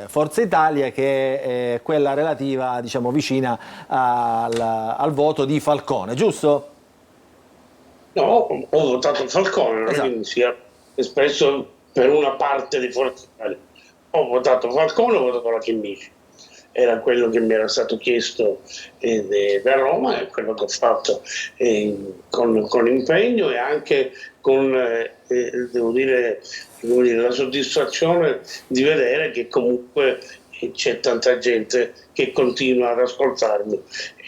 Forza Italia che è quella relativa, diciamo, vicina al voto di Falcone, giusto? No, ho votato Falcone, Esatto. quindi si è speso per una parte di Forza Italia. Ho votato Falcone, ho votato la Chinnici. Era quello che mi era stato chiesto da Roma, e quello che ho fatto con impegno e anche con, devo dire, la soddisfazione di vedere che comunque c'è tanta gente che continua ad ascoltarmi.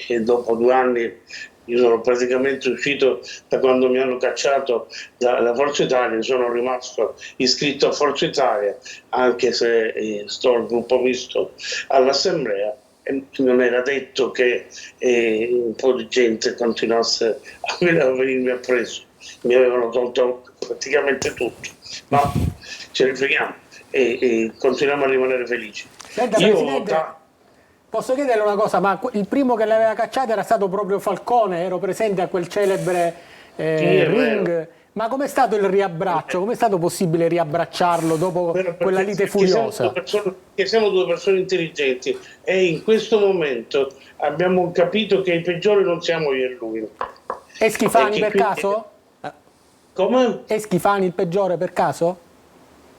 E dopo 2 anni io sono praticamente uscito da quando mi hanno cacciato da Forza Italia, sono rimasto iscritto a Forza Italia, anche se sto al gruppo misto all'Assemblea, e non era detto che un po' di gente continuasse a venirmi appresso. Mi avevano tolto praticamente tutto, ma ce ne freghiamo e continuiamo a rimanere felici. Senta, Presidente, posso chiederle una cosa, ma il primo che l'aveva cacciata era stato proprio Falcone, ero presente a quel celebre ring, ma com'è stato il riabbraccio? Com'è stato possibile riabbracciarlo dopo quella lite furiosa? Che siamo 2 persone intelligenti e in questo momento abbiamo capito che i peggiori non siamo io e lui. È Schifani per caso? Come? È Schifani il peggiore per caso?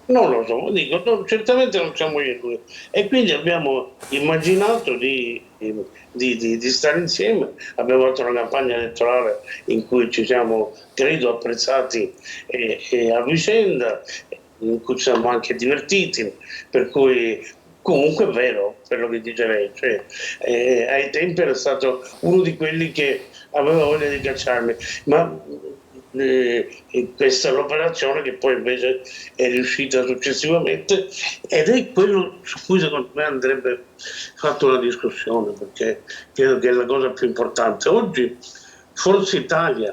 Non lo so, dico, certamente non siamo io e lui. E quindi abbiamo immaginato di stare insieme. Abbiamo fatto una campagna elettorale in cui ci siamo, credo, apprezzati a vicenda, in cui ci siamo anche divertiti, per cui comunque è vero quello che dice lei. Cioè, ai tempi era stato uno di quelli che aveva voglia di cacciarmi, ma questa è l'operazione che poi invece è riuscita successivamente ed è quello su cui secondo me andrebbe fatta una discussione, perché credo che è la cosa più importante. Oggi Forza Italia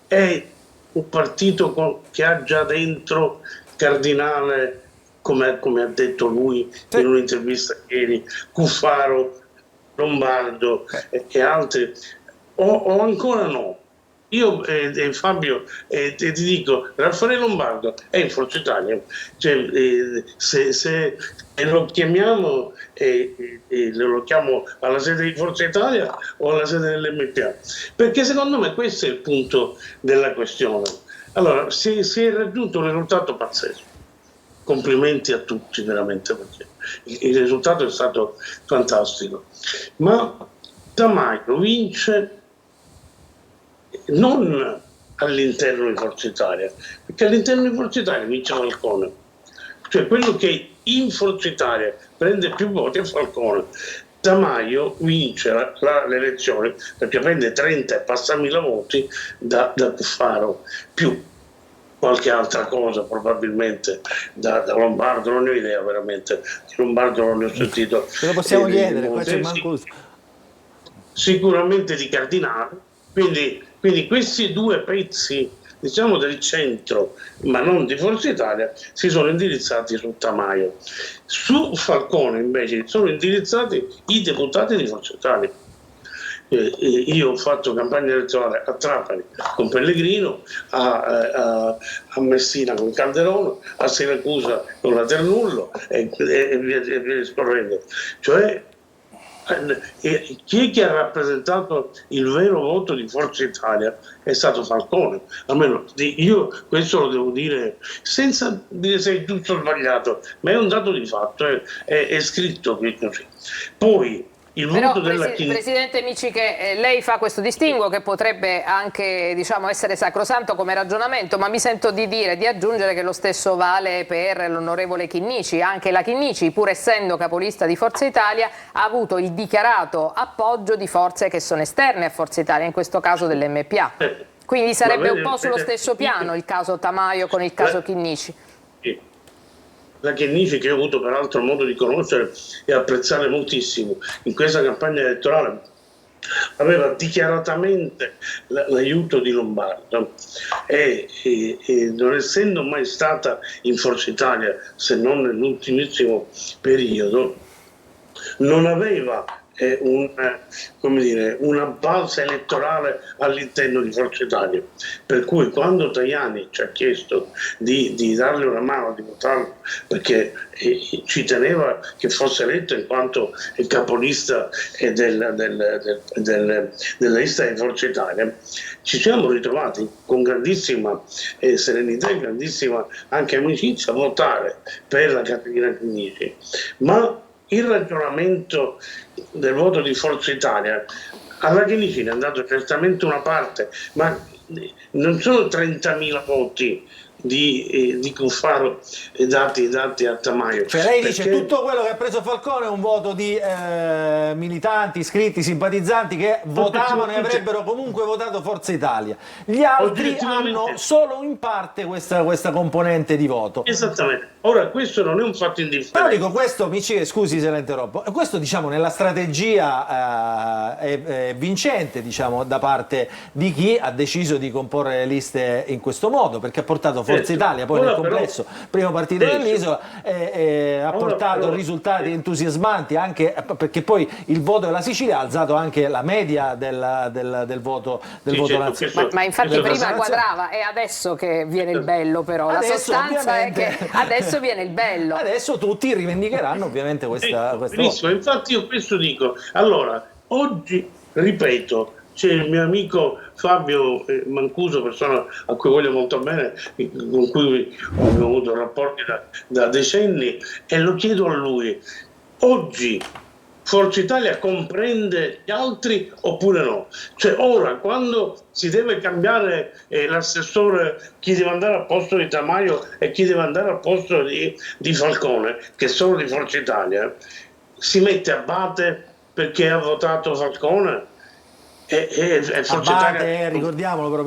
è un partito che ha già dentro Cardinale, come ha detto lui in un'intervista ieri, Cuffaro, Lombardo e altri, o ancora no. Io Fabio ti dico, Raffaele Lombardo è in Forza Italia, cioè, se lo chiamiamo lo chiamo alla sede di Forza Italia o alla sede dell'MPA, perché secondo me questo è il punto della questione. Allora, si è raggiunto un risultato pazzesco, complimenti a tutti veramente, perché il risultato è stato fantastico, ma Tamaio vince non all'interno di Forza Italia, perché all'interno di Forza Italia vince Falcone, cioè quello che in Forza Italia prende più voti è Falcone. Tamaio vince le elezioni perché prende 30 e passa 1000 voti da Cuffaro, più qualche altra cosa probabilmente da Lombardo, non ne ho idea veramente, di Lombardo non ne ho sentito. Ce lo possiamo chiedere, qua c'è Mancuso. Sicuramente di Cardinale, quindi questi 2 pezzi, diciamo, del centro, ma non di Forza Italia, si sono indirizzati su Tamaio. Su Falcone invece sono indirizzati i deputati di Forza Italia. Io ho fatto campagna elettorale a Trapani con Pellegrino, a Messina con Calderone, a Siracusa con la Ternullo e via scorrendo. Cioè, chi è che ha rappresentato il vero voto di Forza Italia è stato Falcone. Almeno io questo lo devo dire senza dire se è giusto o sbagliato, ma è un dato di fatto, è scritto qui così. Poi il voto della Presidente Miccichè, lei fa questo distinguo che potrebbe anche, diciamo, essere sacrosanto come ragionamento, ma mi sento di aggiungere che lo stesso vale per l'onorevole Chinnici. Anche la Chinnici, pur essendo capolista di Forza Italia, ha avuto il dichiarato appoggio di forze che sono esterne a Forza Italia, in questo caso dell'MPA. Quindi sarebbe un po' sullo stesso piano il caso Tamaio con il caso Chinnici. La Chinnici, che ho avuto peraltro modo di conoscere e apprezzare moltissimo in questa campagna elettorale, aveva dichiaratamente l'aiuto di Lombardo e non essendo mai stata in Forza Italia, se non nell'ultimissimo periodo, non aveva una base elettorale all'interno di Forza Italia, per cui quando Tajani ci ha chiesto di darle una mano, di votarlo, perché ci teneva che fosse eletto in quanto il capolista della lista di Forza Italia, ci siamo ritrovati con grandissima serenità e grandissima anche amicizia a votare per la Caterina Chinnici, ma il ragionamento del voto di Forza Italia alla Chinnici è andato certamente una parte, ma non sono 30.000 voti di Cuffaro dati a Tamaio. Cioè lei dice tutto quello che ha preso Falcone è un voto di militanti, iscritti, simpatizzanti che votavano e avrebbero comunque votato Forza Italia. Gli altri hanno solo in parte questa componente di voto. Esattamente. Ora questo non è un fatto indifferente. Però dico questo, scusi se la interrompo, questo diciamo nella strategia è vincente diciamo da parte di chi ha deciso di comporre le liste in questo modo, perché ha portato Forza Italia poi nel complesso, primo partito dell'isola, ha portato risultati entusiasmanti anche perché poi il voto della Sicilia ha alzato anche la media del voto nazionale. Ma infatti prima quadrava, è adesso che viene il bello, però la sostanza è che adesso viene il bello. Adesso tutti rivendicheranno ovviamente questa benissimo, infatti io questo dico. Allora, oggi, ripeto, c'è il mio amico Fabio Mancuso, persona a cui voglio molto bene, con cui ho avuto rapporti da decenni, e lo chiedo a lui: oggi Forza Italia comprende gli altri oppure no? Cioè ora, quando si deve cambiare l'assessore, chi deve andare al posto di Tamaio e chi deve andare al posto di Falcone, che sono di Forza Italia, si mette Abate perché ha votato Falcone? Abate, ricordiamolo però,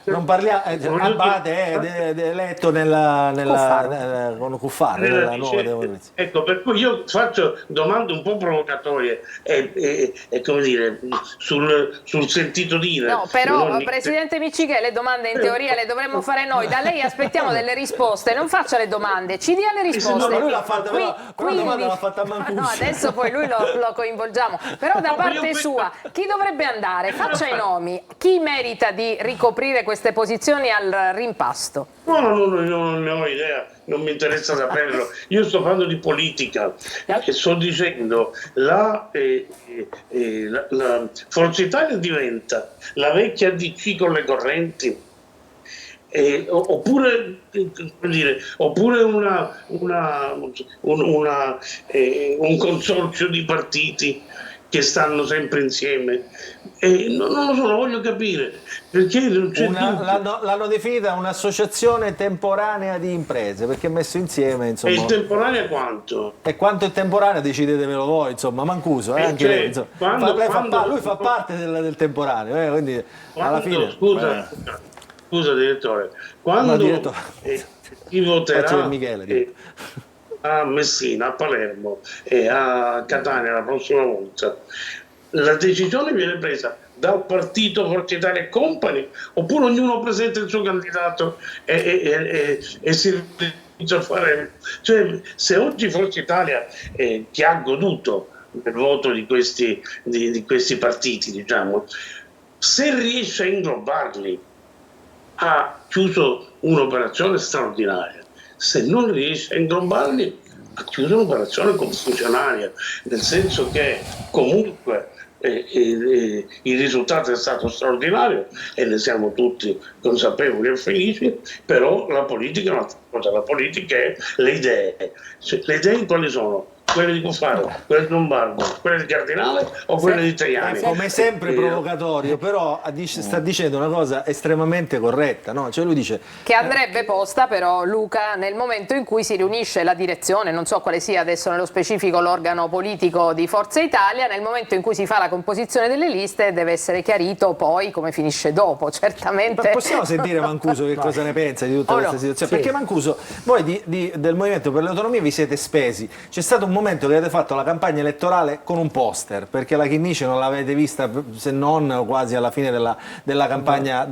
non parliamo, Abate è eletto con Cuffaro nella nuova democrazia. Ecco, per cui io faccio domande un po' provocatorie e come dire, sul sentito dire. No, però Presidente Miccichè, le domande in teoria le dovremmo fare noi, da lei aspettiamo delle risposte, non faccia le domande, ci dia le risposte. No, lui l'ha fatta, quella domanda l'ha fatta a Mancuso. No, adesso poi lui lo coinvolgiamo, però da parte sua chi dovrebbe andare? Faccia i nomi. Chi merita di ricoprire queste posizioni al rimpasto? No, non ne ho idea, non mi interessa saperlo. Io sto parlando di politica e sto dicendo la Forza Italia diventa la vecchia DC con le correnti. Oppure un consorzio di partiti che stanno sempre insieme, non lo so, lo voglio capire perché non c'è l'hanno definita un'associazione temporanea di imprese, perché è messo insieme, insomma. E il temporanea quanto? E quanto è temporanea decidetevelo voi, insomma. Mancuso, anche cioè, lei, insomma. Lui fa parte del temporaneo, quindi alla fine scusa direttore, quando chi voterà a Messina, a Palermo e a Catania la prossima volta, la decisione viene presa dal partito Forza Italia e Company, oppure ognuno presenta il suo candidato e si inizia a fare. Cioè, se oggi Forza Italia che ha goduto del voto di questi partiti, diciamo, se riesce a inglobarli, ha chiuso un'operazione straordinaria. Se non riesce a inglobarli, ha chiuso un'operazione confusionaria, nel senso che comunque il risultato è stato straordinario e ne siamo tutti consapevoli e felici, però la politica è un'altra cosa, la politica è le idee. Le idee quali sono? Quelle di Cuffaro, quelle di Lombardo, quelle di Cardinale o quelle di Tajani? Come sempre provocatorio, però sta dicendo una cosa estremamente corretta, no? Cioè lui dice che andrebbe posta però, Luca, nel momento in cui si riunisce la direzione, non so quale sia adesso nello specifico l'organo politico di Forza Italia, nel momento in cui si fa la composizione delle liste deve essere chiarito poi come finisce dopo, certamente. Ma possiamo sentire Mancuso che cosa ne pensa di tutta questa situazione? Sì. Perché Mancuso, voi del Movimento per le Autonomie vi siete spesi, c'è stato un momento che avete fatto la campagna elettorale con un poster, perché la Chinnici non l'avete vista se non quasi alla fine della campagna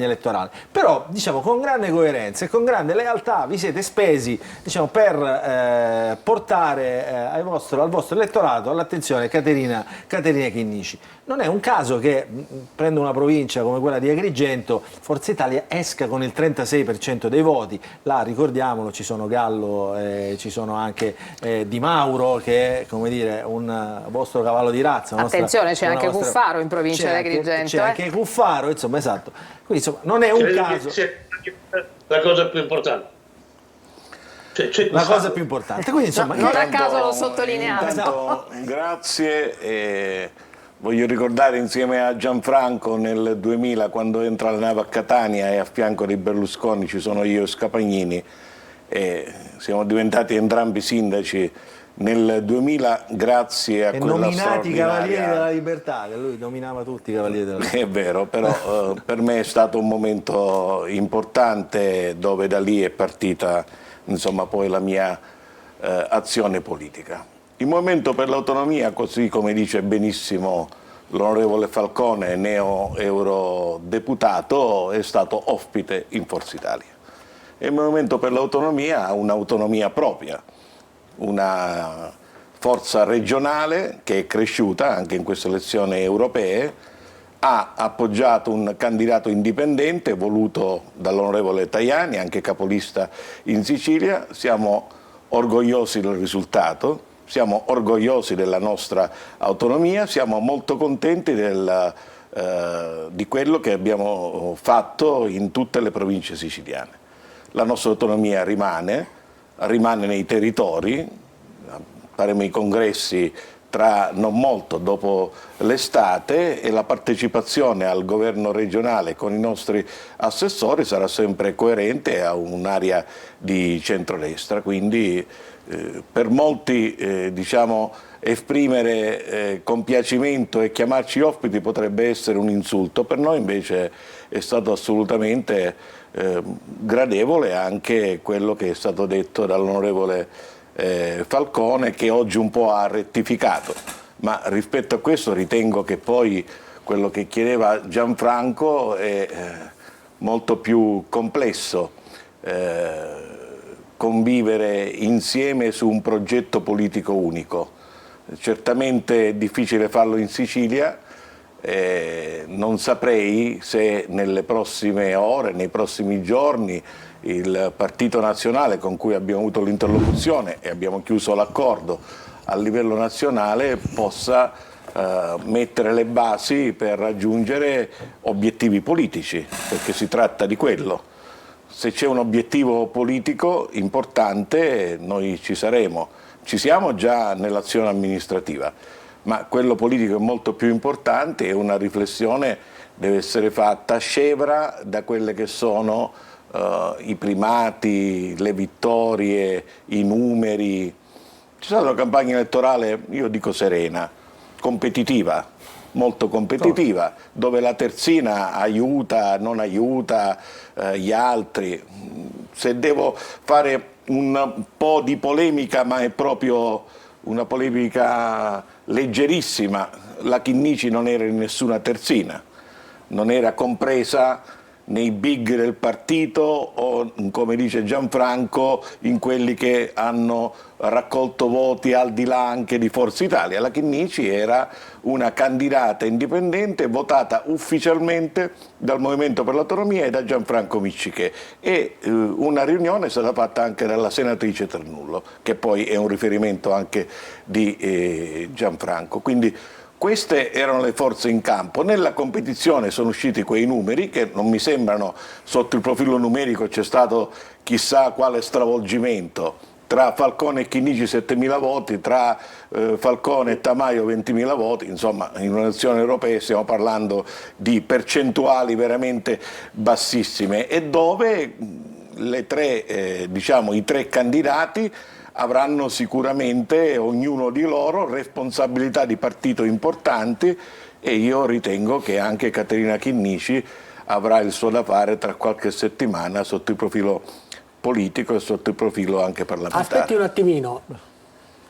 elettorale. Però, diciamo, con grande coerenza e con grande lealtà vi siete spesi, diciamo, per portare al vostro elettorato all'attenzione Caterina Chinnici. Non è un caso che, prendo una provincia come quella di Agrigento, Forza Italia esca con il 36% dei voti. Là, ricordiamolo, ci sono Gallo, ci sono anche Di Mauro, che è, come dire, un vostro cavallo di razza. Attenzione, c'è anche Cuffaro in provincia di Agrigento. C'è anche Cuffaro, insomma, esatto. Quindi, insomma, non è un caso. La cosa più importante. La cosa più importante. Quindi, insomma, non a caso l'ho sottolineato. Intanto, grazie. Voglio ricordare insieme a Gianfranco nel 2000, quando entra la nave a Catania e a fianco di Berlusconi ci sono io e Scapagnini, e siamo diventati entrambi sindaci nel 2000 grazie a e quella nominati Cavalieri della Libertà, che lui nominava tutti i Cavalieri della Libertà. È vero, però per me è stato un momento importante, dove da lì è partita, insomma, poi la mia azione politica. Il Movimento per l'Autonomia, così come dice benissimo l'onorevole Falcone, neo-eurodeputato, è stato ospite in Forza Italia. E il Movimento per l'Autonomia ha un'autonomia propria, una forza regionale che è cresciuta anche in queste elezioni europee, ha appoggiato un candidato indipendente voluto dall'onorevole Tajani, anche capolista in Sicilia. Siamo orgogliosi del risultato. Siamo orgogliosi della nostra autonomia, siamo molto contenti di quello che abbiamo fatto in tutte le province siciliane. La nostra autonomia rimane nei territori, faremo i congressi tra non molto dopo l'estate, e la partecipazione al governo regionale con i nostri assessori sarà sempre coerente a un'area di centrodestra, quindi per molti diciamo, esprimere compiacimento e chiamarci ospiti potrebbe essere un insulto, per noi invece è stato assolutamente gradevole anche quello che è stato detto dall'onorevole Falcone, che oggi un po' ha rettificato, ma rispetto a questo ritengo che poi quello che chiedeva Gianfranco è molto più complesso. Convivere insieme su un progetto politico unico. Certamente è difficile farlo in Sicilia, non saprei se nelle prossime ore, nei prossimi giorni, il Partito Nazionale con cui abbiamo avuto l'interlocuzione e abbiamo chiuso l'accordo a livello nazionale possa mettere le basi per raggiungere obiettivi politici, perché si tratta di quello. Se c'è un obiettivo politico importante noi ci saremo, ci siamo già nell'azione amministrativa, ma quello politico è molto più importante e una riflessione deve essere fatta scevra da quelle che sono i primati, le vittorie, i numeri. C'è stata una campagna elettorale, io dico serena, competitiva, molto competitiva, dove la terzina aiuta, non aiuta gli altri. Se devo fare un po' di polemica, ma è proprio una polemica leggerissima, la Chinnici non era in nessuna terzina, non era compresa nei big del partito o, come dice Gianfranco, in quelli che hanno raccolto voti al di là anche di Forza Italia. La Chinnici era una candidata indipendente votata ufficialmente dal Movimento per l'Autonomia e da Gianfranco Miccichè, e una riunione è stata fatta anche dalla senatrice Ternullo, che poi è un riferimento anche di Gianfranco. Quindi queste erano le forze in campo. Nella competizione sono usciti quei numeri che non mi sembrano, sotto il profilo numerico c'è stato chissà quale stravolgimento. Tra Falcone e Chinnici 7.000 voti, tra Falcone e Tamaio 20.000 voti, insomma in un'elezione europea stiamo parlando di percentuali veramente bassissime, e dove i tre candidati avranno sicuramente ognuno di loro responsabilità di partito importanti, e io ritengo che anche Caterina Chinnici avrà il suo da fare tra qualche settimana sotto il profilo politico e sotto il profilo anche parlamentare. Aspetti un attimino,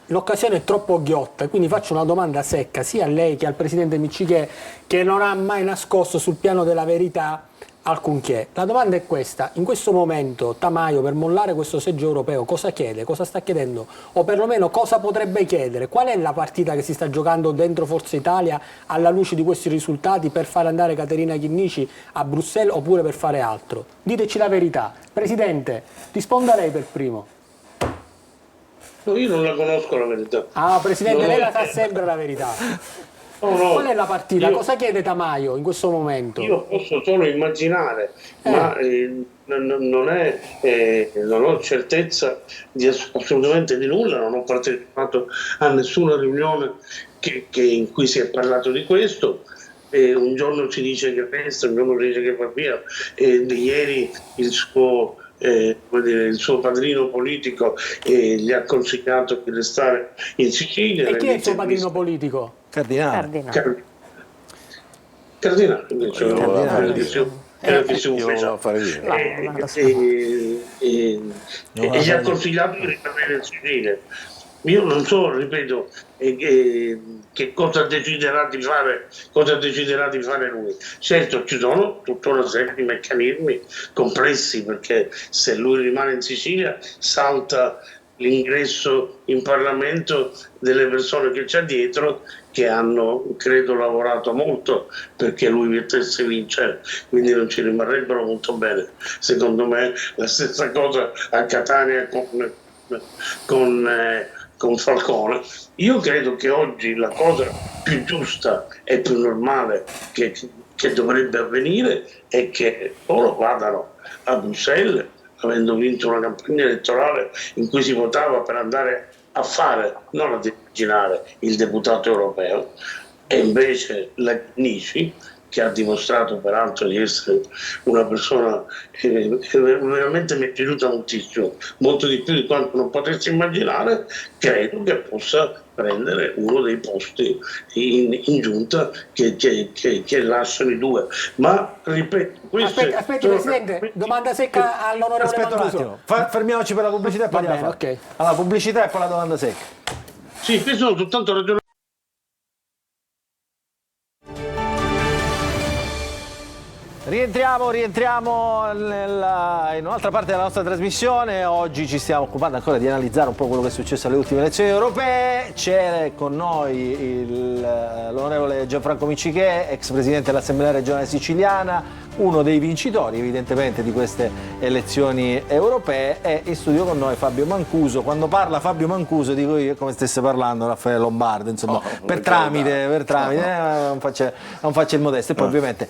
l'occasione è troppo ghiotta, quindi faccio una domanda secca sia a lei che al Presidente Miccichè, che non ha mai nascosto sul piano della verità alcunché. La domanda è questa: in questo momento Tamaio, per mollare questo seggio europeo, cosa chiede? Cosa sta chiedendo? O perlomeno cosa potrebbe chiedere? Qual è la partita che si sta giocando dentro Forza Italia alla luce di questi risultati, per fare andare Caterina Chinnici a Bruxelles oppure per fare altro? Diteci la verità. Presidente, risponda lei per primo. No, io non la conosco la verità. Ah, Presidente, No, lei la sa sempre la verità. no, Qual è la partita? io- Cosa chiede Tamaio in questo momento? Io posso solo immaginare, ma non ho certezza assolutamente di nulla, non ho partecipato a nessuna riunione in cui si è parlato di questo. Un giorno si dice che resta, un giorno si dice che va via. Ieri il suo padrino politico gli ha consigliato di restare in Sicilia. E chi è il suo padrino politico? Cardinale. Cardinale, Io volevo fare dire. e gli ha consigliato di rimanere in Sicilia. Io non so, ripeto, che cosa deciderà di fare lui. Certo, ci sono tutta una serie di meccanismi complessi, perché se lui rimane in Sicilia salta l'ingresso in Parlamento delle persone che c'è dietro, che hanno, credo, lavorato molto perché lui potesse vincere, quindi non ci rimarrebbero molto bene. Secondo me la stessa cosa a Catania con Falcone. Io credo che oggi la cosa più giusta e più normale che dovrebbe avvenire è che loro vadano a Bruxelles, avendo vinto una campagna elettorale in cui si votava per andare a fare, non ad immaginare, il deputato europeo, e invece la Chinnici, che ha dimostrato peraltro di essere una persona che veramente mi è piaciuta moltissimo, molto di più di quanto non potessi immaginare, credo che possa prendere uno dei posti in giunta che lasciano i due. Ma ripeto, Aspetti Presidente, domanda secca all'onorevole Aspetta un Mancuso. attimo, fermiamoci per la pubblicità e poi Va andiamo bene, a fare. ok. Allora, pubblicità e poi la domanda secca. sì, qui sono soltanto ragioni. Rientriamo in un'altra parte della nostra trasmissione. Oggi ci stiamo occupando ancora di analizzare un po' quello che è successo alle ultime elezioni europee. C'è con noi l'onorevole Gianfranco Miccichè, ex presidente dell'Assemblea regionale siciliana, uno dei vincitori evidentemente di queste elezioni europee, e in studio con noi Fabio Mancuso. Quando parla Fabio Mancuso dico io come stesse parlando Raffaele Lombardo, insomma, per tramite, non faccia il modesto. E poi ovviamente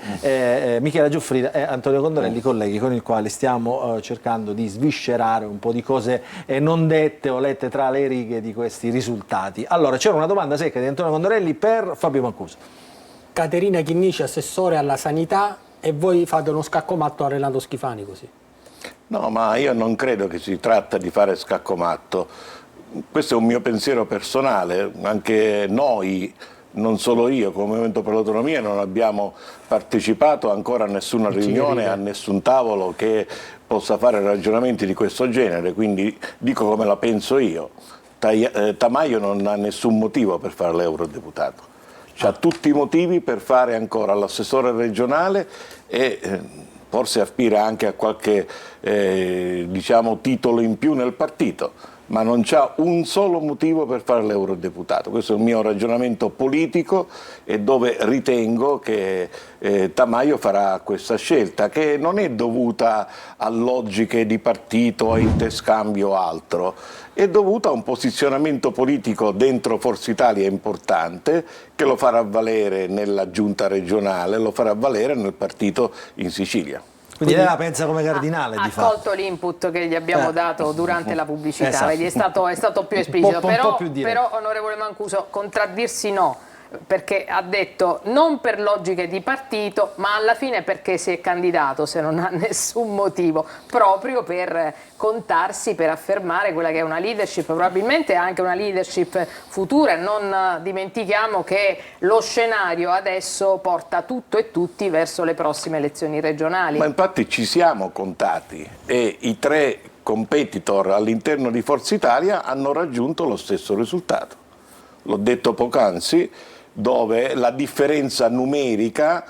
Michela Giuffrida e Antonio Condorelli, colleghi con i quali stiamo cercando di sviscerare un po' di cose non dette o lette tra le righe di questi risultati. Allora, c'era una domanda secca di Antonio Condorelli per Fabio Mancuso. Caterina Chinnici, assessore alla sanità, e voi fate uno scaccomatto a Renato Schifani così? No, ma io non credo che si tratta di fare scaccomatto. Questo è un mio pensiero personale. Anche noi, non solo io, come Movimento per l'Autonomia, non abbiamo partecipato ancora a nessuna riunione, a nessun tavolo che possa fare ragionamenti di questo genere, quindi dico come la penso io. Tamaio non ha nessun motivo per fare l'eurodeputato. Ha tutti i motivi per fare ancora l'assessore regionale e forse aspira anche a qualche diciamo, titolo in più nel partito, ma non c'ha un solo motivo per fare l'eurodeputato. Questo è il mio ragionamento politico, e dove ritengo che Tamaio farà questa scelta, che non è dovuta a logiche di partito, a interscambio o altro, è dovuta a un posizionamento politico dentro Forza Italia importante, che lo farà valere nella giunta regionale, lo farà valere nel partito in Sicilia. Quindi lei la pensa come cardinale, di Ha fatto. colto l'input che gli abbiamo dato durante la pubblicità, Esatto. vedi, è stato più esplicito, un po' più diretto. però onorevole Mancuso, contraddirsi no, perché ha detto non per logiche di partito, ma alla fine perché si è candidato, se non ha nessun motivo, proprio per contarsi, per affermare quella che è una leadership, probabilmente anche una leadership futura. Non dimentichiamo che lo scenario adesso porta tutto e tutti verso le prossime elezioni regionali. Ma infatti ci siamo contati, e i tre competitor all'interno di Forza Italia hanno raggiunto lo stesso risultato. L'ho detto poc'anzi, dove la differenza numerica,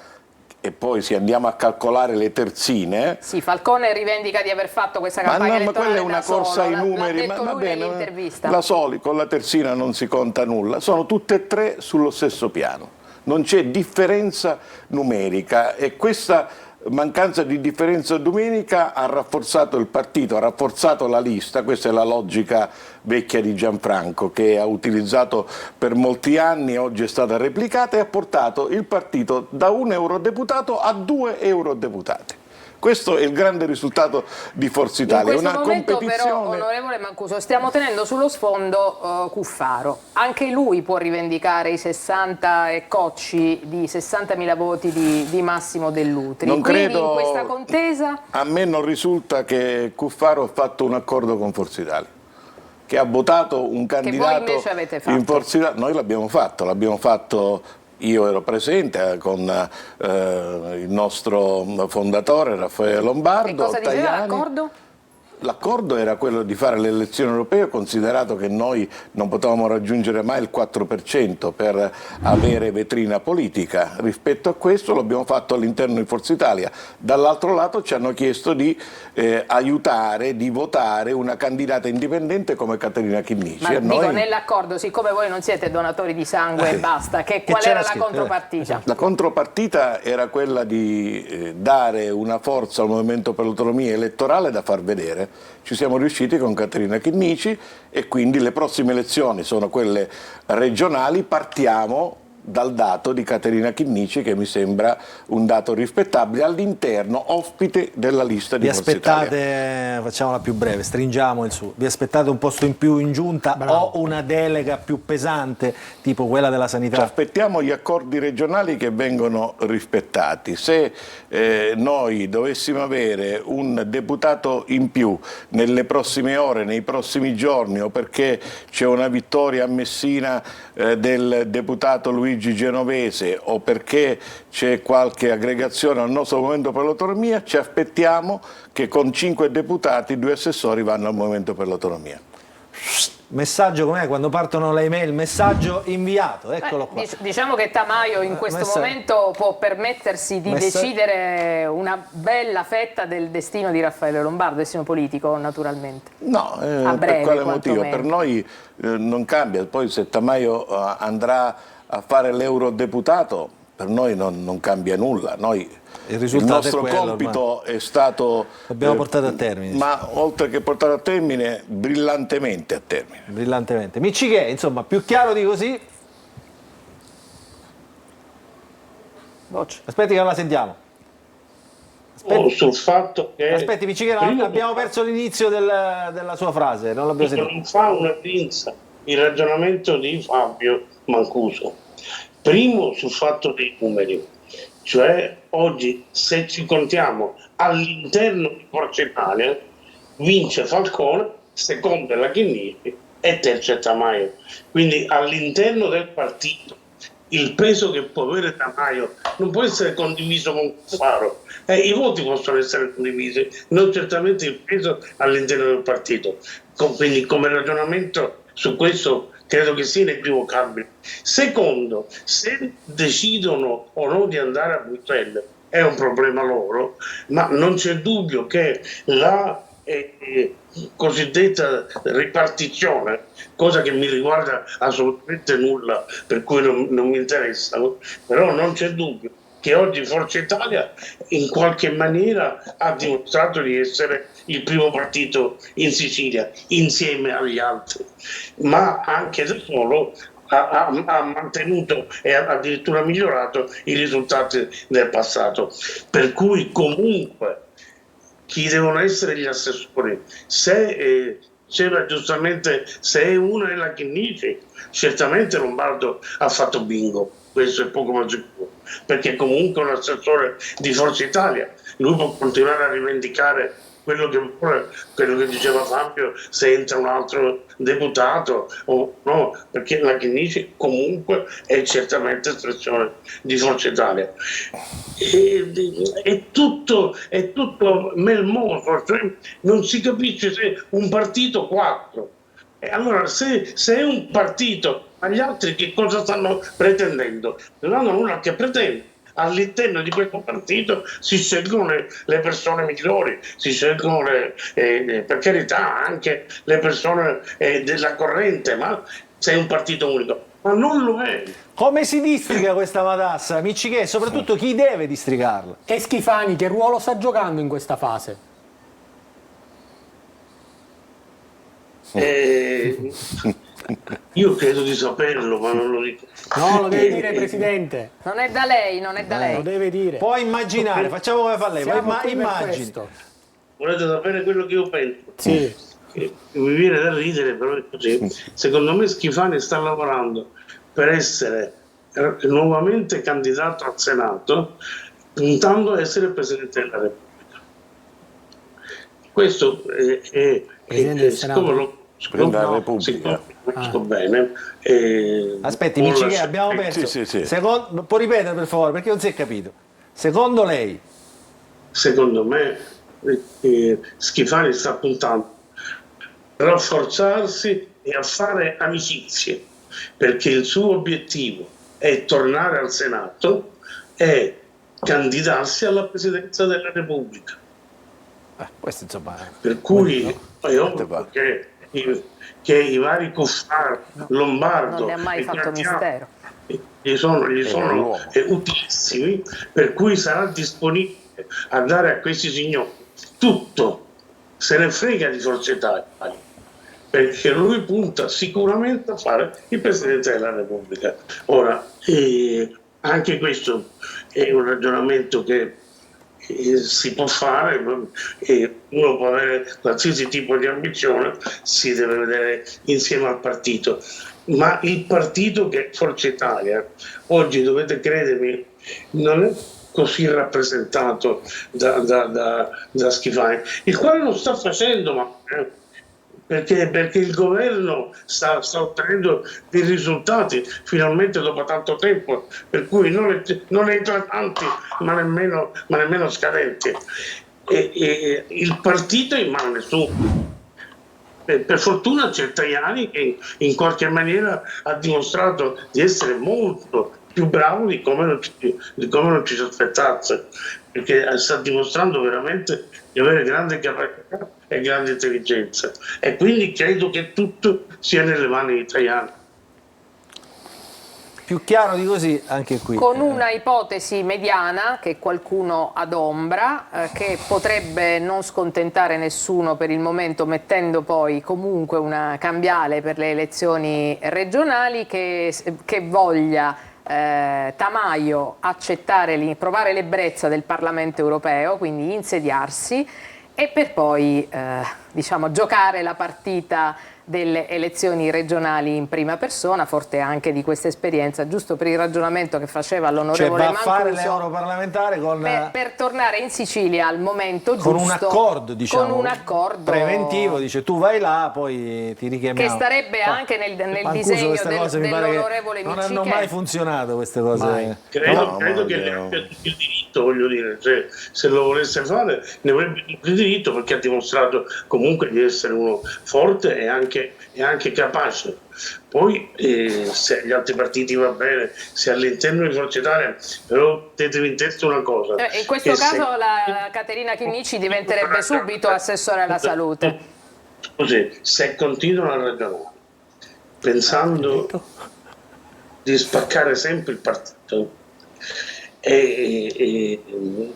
e poi se andiamo a calcolare le terzine... Sì, Falcone rivendica di aver fatto questa campagna elettorale ma quella è una corsa ai numeri, l'ha detto lui nell'intervista. La Soli con la terzina non si conta nulla, sono tutte e tre sullo stesso piano, non c'è differenza numerica e questa mancanza di differenza numerica ha rafforzato il partito, ha rafforzato la lista. Questa è la logica vecchia di Gianfranco che ha utilizzato per molti anni, oggi è stata replicata e ha portato il partito da un eurodeputato a 2 eurodeputati. Questo è il grande risultato di Forza Italia. In questo una momento competizione... però, onorevole Mancuso, stiamo tenendo sullo sfondo Cuffaro. Anche lui può rivendicare i 60 e cocci di 60.000 voti di Massimo Dell'Utri. Non Quindi credo, in questa contesa... A me non risulta che Cuffaro ha fatto un accordo con Forza Italia, che ha votato un candidato voi invece avete fatto. in Forza Italia. Noi l'abbiamo fatto. Io ero presente con il nostro fondatore Raffaele Lombardo. E cosa diceva l'accordo? L'accordo era quello di fare le elezioni europee, considerato che noi non potevamo raggiungere mai il 4% per avere vetrina politica. Rispetto a questo l'abbiamo fatto all'interno di Forza Italia. Dall'altro lato ci hanno chiesto di aiutare, di votare una candidata indipendente come Caterina Chinnici. Ma dico, noi... nell'accordo, siccome voi non siete donatori di sangue e basta, qual era la contropartita? La contropartita era quella di dare una forza al Movimento per l'Autonomia elettorale da far vedere. Ci siamo riusciti con Caterina Chinnici e quindi le prossime elezioni sono quelle regionali. Partiamo dal dato di Caterina Chinnici, che mi sembra un dato rispettabile, all'interno ospite della lista di Forza Italia. Vi aspettate, facciamola più breve, stringiamo il su, vi aspettate un posto in più in giunta? Bravo. O una delega più pesante tipo quella della sanità? Ci aspettiamo gli accordi regionali che vengono rispettati. Se noi dovessimo avere un deputato in più nelle prossime ore, nei prossimi giorni, o perché c'è una vittoria a Messina del deputato Luigi Genovese, o perché c'è qualche aggregazione al nostro Movimento per l'Autonomia, ci aspettiamo che con 5 deputati 2 assessori vanno al Movimento per l'Autonomia. Messaggio com'è quando partono le email? Messaggio inviato, eccolo qua. Diciamo che Tamaio in questo momento può permettersi di decidere una bella fetta del destino di Raffaele Lombardo, destino politico naturalmente. No, breve, per quale motivo? quantomeno. Per noi non cambia, poi se Tamaio andrà a fare l'eurodeputato, per noi non cambia nulla. Noi, il nostro compito è stato... L'abbiamo portato a termine. Ma oltre che portato a termine, brillantemente a termine. Brillantemente. Miccichè, insomma, più chiaro di così? Aspetti che non la sentiamo. Sul fatto che... Aspetti, Miccichè, abbiamo perso l'inizio della sua frase, non l'abbiamo sentito. Non fa una pinza il ragionamento di Fabio Mancuso. Primo sul fatto dei numeri. Cioè oggi se ci contiamo all'interno di Forza Italia vince Falcone, secondo è la Chinnici e terzo è Tamaio. Quindi all'interno del partito il peso che può avere Tamaio non può essere condiviso con Cuffaro. I voti possono essere condivisi, non certamente il peso all'interno del partito. Quindi come ragionamento su questo credo che sia inequivocabile. Secondo, se decidono o no di andare a Bruxelles è un problema loro, ma non c'è dubbio che la cosiddetta ripartizione, cosa che mi riguarda assolutamente nulla, per cui non mi interessa, però non c'è dubbio che oggi Forza Italia in qualche maniera ha dimostrato di essere il primo partito in Sicilia, insieme agli altri, ma anche da solo ha mantenuto e ha addirittura migliorato i risultati del passato. Per cui comunque chi devono essere gli assessori? Se diceva giustamente, se uno è la Chinnici, certamente Lombardo ha fatto bingo, questo è poco ma sicuro, perché comunque un assessore di Forza Italia, lui può continuare a rivendicare quello che diceva Fabio, se entra un altro deputato o no, perché la Chinnici comunque è certamente espressione di Forza Italia. È tutto melmoso, cioè non si capisce se un partito 4. E allora se è un partito, ma gli altri che cosa stanno pretendendo? Non hanno nulla che pretendere. All'interno di questo partito si scelgono le persone migliori, si scelgono per carità anche le persone della corrente, ma se è un partito unico, ma non lo è. Come si districa questa matassa, amici, che soprattutto chi deve districarla? E Schifani che ruolo sta giocando in questa fase? Io credo di saperlo, ma non lo dico. No, lo deve dire, Presidente. Non è da lei, non è da lei. Lo deve dire. Può immaginare, facciamo come fa lei, Siamo qui per immagini. questo. Volete sapere quello che io penso? Sì. Mi viene da ridere, però è così. Secondo me Schifani sta lavorando per essere nuovamente candidato al Senato, puntando a essere Presidente della Repubblica. Questo Presidente del Senato? Presidente della Repubblica. Conosco bene. Aspetti, amici, che abbiamo perso. Sì. Può ripetere per favore, perché non si è capito. Secondo lei? Secondo me Schifani sta puntando a rafforzarsi e a fare amicizie, perché il suo obiettivo è tornare al Senato e candidarsi alla Presidenza della Repubblica. Questo insomma. Per cui è ovvio che i vari Cuffaro, Lombardo Non ne ha mai fatto mistero. gli sono utilissimi, per cui sarà disponibile a dare a questi signori tutto, se ne frega di Forza Italia, perché lui punta sicuramente a fare il Presidente della Repubblica. Ora, anche questo è un ragionamento che si può fare, uno può avere qualsiasi tipo di ambizione, si deve vedere insieme al partito, ma il partito che è Forza Italia oggi, dovete credermi, non è così rappresentato da Schifani, il quale non sta facendo, ma perché il governo sta ottenendo dei risultati finalmente dopo tanto tempo, per cui non eclatanti ma nemmeno scadenti, e il partito è in mano nessuno. Per fortuna c'è Tajani che in qualche maniera ha dimostrato di essere molto più bravo di come non ci si aspettasse, perché sta dimostrando veramente di avere grande capacità e grande intelligenza, e quindi credo che tutto sia nelle mani di Tajani. Più chiaro di così anche qui. Con una ipotesi mediana che qualcuno adombra, che potrebbe non scontentare nessuno per il momento, mettendo poi comunque una cambiale per le elezioni regionali, che voglia Tamaio provare l'ebbrezza del Parlamento europeo, quindi insediarsi, e per poi giocare la partita delle elezioni regionali in prima persona, forte anche di questa esperienza, giusto per il ragionamento che faceva l'onorevole Mancuso, va a fare l'europarlamentare per tornare in Sicilia al momento giusto, con un accordo, con un accordo preventivo, dice tu vai là, poi ti richiamiamo, che starebbe anche nel disegno dell'onorevole Miccichè. Non hanno mai funzionato queste cose. Credo che ne abbia tutto il diritto, voglio dire, se lo volesse fare ne avrebbe tutto il diritto, perché ha dimostrato comunque di essere uno forte e anche capace. Poi se agli altri partiti va bene, se all'interno di Forza Italia, però tenetevi in testa una cosa. In questo caso la Caterina Chinnici diventerebbe subito assessore alla salute. Così, se continuano a ragionare pensando di spaccare sempre il partito,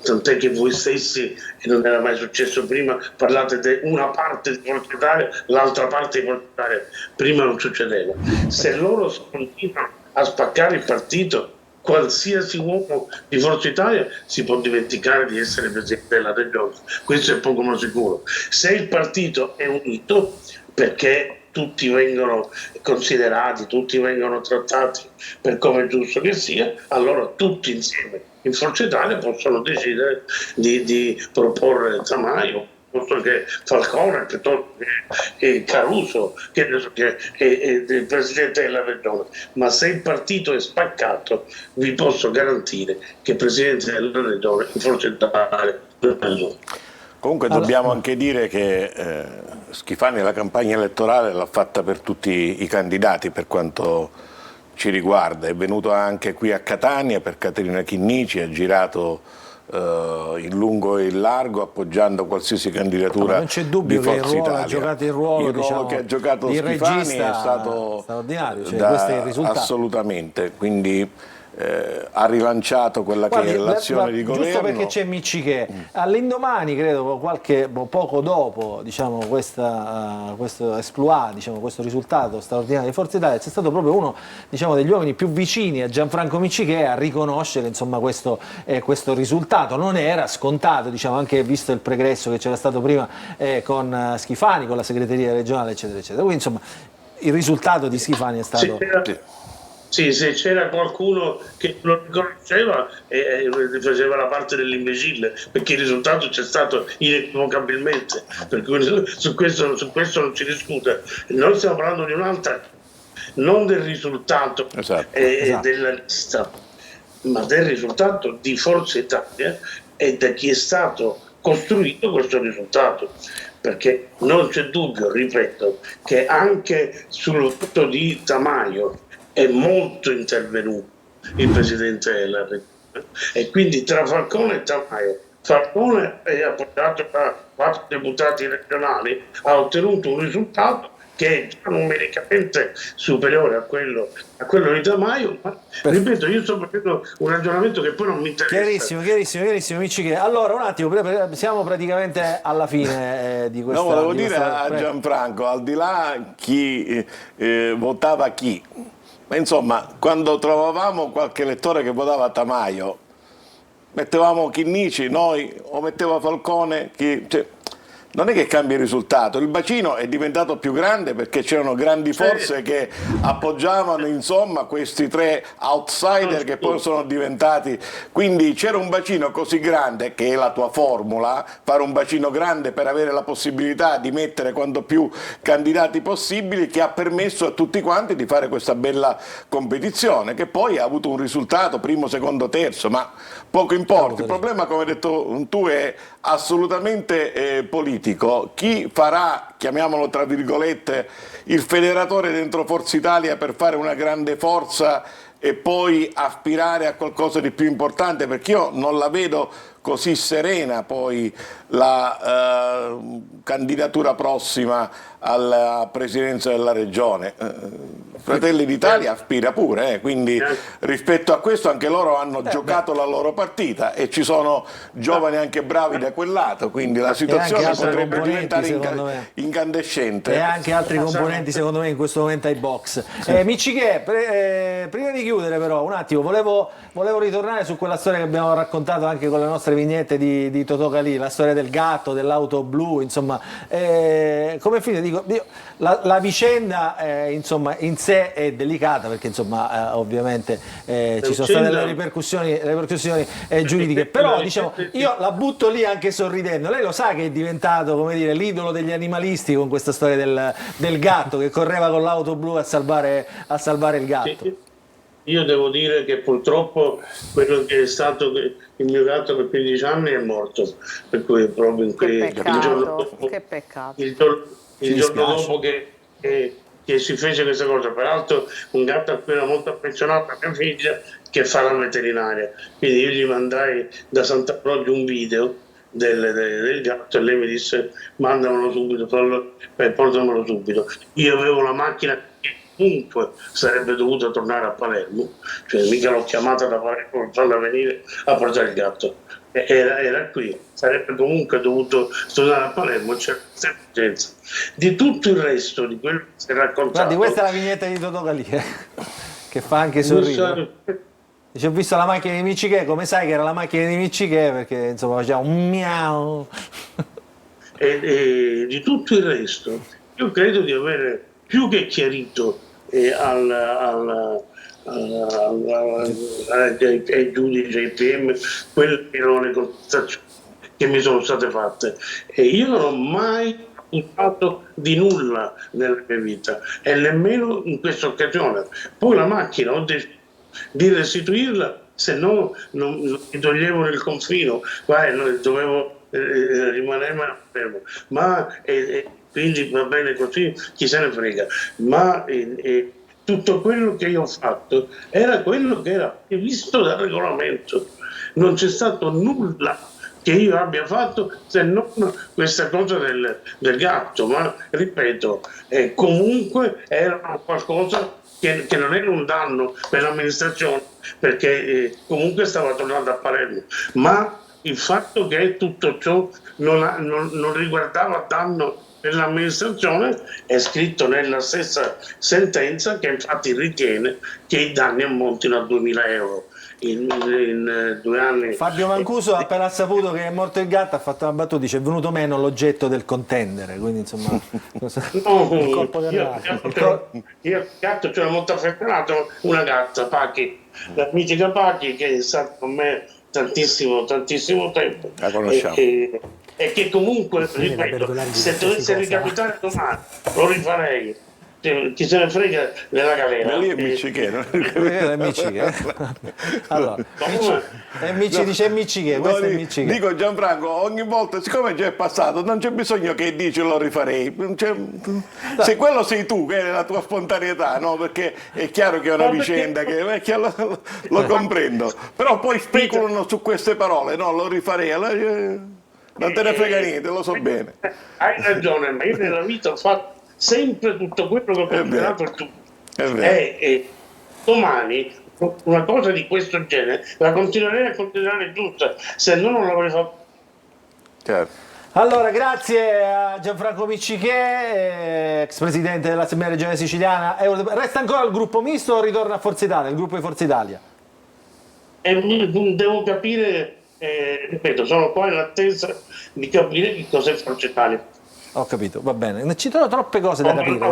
tant'è che voi stessi, e non era mai successo prima, parlate di una parte di Forza Italia, l'altra parte di Forza Italia, prima non succedeva. Se loro continuano a spaccare il partito, qualsiasi uomo di Forza Italia si può dimenticare di essere presidente della regione, questo è poco ma sicuro. Se il partito è unito, perché tutti vengono considerati, tutti vengono trattati per come è giusto che sia, allora tutti insieme in Forza Italia possono decidere di proporre Tamaio piuttosto che Falcone, piuttosto che Caruso, che il presidente della regione. Ma se il partito è spaccato, vi posso garantire che il presidente della regione forse dare. Comunque dobbiamo anche dire che Schifani la campagna elettorale l'ha fatta per tutti i candidati per quanto ci riguarda, è venuto anche qui a Catania per Caterina Chinnici, ha girato in lungo e in largo appoggiando qualsiasi candidatura non c'è dubbio di che il Forza ruolo, Italia. ha giocato il ruolo, diciamo, che ha giocato il Schifani regista è stato straordinario, cioè, questo è il risultato. Assolutamente, quindi ha rilanciato quella Guardi, che è l'azione di giusto governo. perché c'è Miccichè, all'indomani credo poco dopo, diciamo, questo exploit, diciamo, questo risultato straordinario di Forza Italia, c'è stato proprio uno, diciamo, degli uomini più vicini a Gianfranco Miccichè a riconoscere, insomma, questo risultato. Non era scontato, diciamo, anche visto il pregresso che c'era stato prima con Schifani, con la segreteria regionale, eccetera eccetera. Quindi insomma il risultato di Schifani è stato... Sì, se c'era qualcuno che lo riconosceva faceva la parte dell'imbecille, perché il risultato c'è stato inequivocabilmente, per cui su questo non si discute. Noi stiamo parlando di un'altra, non del risultato della lista, ma del risultato di Forza Italia e da chi è stato costruito questo risultato. Perché non c'è dubbio, ripeto, che anche sul voto di Tamaio è molto intervenuto il presidente della Repubblica, e quindi tra Falcone e Tamaio, Falcone è appoggiato da 4 deputati regionali, ha ottenuto un risultato che è già numericamente superiore a quello di Tamaio, ma ripeto, io sto facendo un ragionamento che poi non mi interessa. Chiarissimo, Miccichè. Allora, un attimo, siamo praticamente alla fine di questa... No, volevo dire a Gianfranco, al di là chi votava chi, ma insomma, quando trovavamo qualche elettore che votava Tamaio, mettevamo Chinnici, noi, o metteva Falcone, non è che cambia il risultato, il bacino è diventato più grande perché c'erano grandi forze che appoggiavano, insomma, questi 3 outsider che poi sono diventati, quindi c'era un bacino così grande, che è la tua formula, fare un bacino grande per avere la possibilità di mettere quanto più candidati possibili, che ha permesso a tutti quanti di fare questa bella competizione, che poi ha avuto un risultato primo, secondo, terzo, ma poco importa. Il problema, come hai detto tu, è assolutamente politico. Chi farà, chiamiamolo tra virgolette, il federatore dentro Forza Italia per fare una grande forza e poi aspirare a qualcosa di più importante? Perché io non la vedo così serena poi la candidatura prossima alla presidenza della regione. Fratelli d'Italia aspira pure, quindi rispetto a questo anche loro hanno giocato la loro partita e ci sono giovani anche bravi da quel lato, quindi la situazione potrebbe diventare incandescente. E anche altri componenti secondo me in questo momento ai box. Miccichè, prima di chiudere però un attimo volevo ritornare su quella storia che abbiamo raccontato anche con le nostre vignette di Totò Calì, la storia del gatto, dell'auto blu, insomma, come fine dico, la vicenda insomma in sé è delicata perché insomma ovviamente ci sono state le ripercussioni giuridiche, però diciamo io la butto lì anche sorridendo. Lei lo sa che è diventato, come dire, l'idolo degli animalisti con questa storia del gatto che correva con l'auto blu a salvare il gatto. Io devo dire che purtroppo quello che è stato il mio gatto per 15 anni è morto, per cui proprio il giorno dopo, il giorno dopo che si fece questa cosa. Peraltro un gatto a cui era molto affezionato, a mia figlia, che fa la veterinaria, quindi io gli mandai da Santa Croce un video del gatto e lei mi disse mandamelo subito, portamelo subito. Io avevo la macchina che comunque sarebbe dovuta tornare a Palermo, cioè mica l'ho chiamata da Palermo per farla venire a portare il gatto, era qui, sarebbe comunque dovuto tornare a Palermo, c'era urgenza. Di tutto il resto di quello che si è raccontato. Guardi, questa è la vignetta di Totò Calì che fa anche sorridere. Dice, ho visto la macchina di Miccichè, come sai che era la macchina di Miccichè, perché insomma faceva un miau. E di tutto il resto io credo di avere più che chiarito ai giudici, ai PM, quelle che erano le contestazioni che mi sono state fatte, e io non ho mai usato di nulla nella mia vita, e nemmeno in questa occasione. Poi la macchina ho deciso di restituirla, se no non mi toglievo il confino, dovevo rimanere fermo, quindi va bene così, chi se ne frega, ma tutto quello che io ho fatto era quello che era previsto dal regolamento, non c'è stato nulla che io abbia fatto se non questa cosa del gatto, ma ripeto, comunque era qualcosa che non era un danno per l'amministrazione, perché comunque stava tornando a Palermo, ma il fatto che tutto ciò non riguardava danno per l'amministrazione è scritto nella stessa sentenza, che infatti ritiene che i danni ammontino a 2.000 euro. In 2 anni. Fabio Mancuso, appena saputo che è morto il gatto, ha fatto una battuta, dice: è venuto meno l'oggetto del contendere, quindi insomma il colpo del gatto. Io il gatto ce l'ho molto affezionato, una gatta, Pacchi, la mitica Pacchi, che è stata con me tantissimo tempo. La conosciamo. E che comunque, ripeto, se dovesse ricapitare domani lo rifarei. Chi se ne frega della galera. Lì è Miccichè, allora, dice Miccichè, questo è Miccichè. Dico Gianfranco, ogni volta, siccome già è passato, non c'è bisogno che dici lo rifarei. Se quello sei tu, che è la tua spontaneità, no? Perché è chiaro che è una vicenda che lo comprendo. Però poi speculano su queste parole, no? Lo rifarei. Non te ne frega niente, lo so bene. Hai ragione, ma io nella vita ho fatto sempre tutto quello che ho considerato il tuo. E domani una cosa di questo genere la continuerei a considerare giusta, se no non l'avrei fatto. Certo. Allora, grazie a Gianfranco Miccichè, ex presidente dell'Assemblea regionale siciliana. Resta ancora il gruppo misto o ritorna a Forza Italia, il gruppo di Forza Italia? Devo capire, ripeto, sono qua in attesa di capire che cos'è Forza Italia. Ho capito, va bene. Ci sono troppe cose da capire.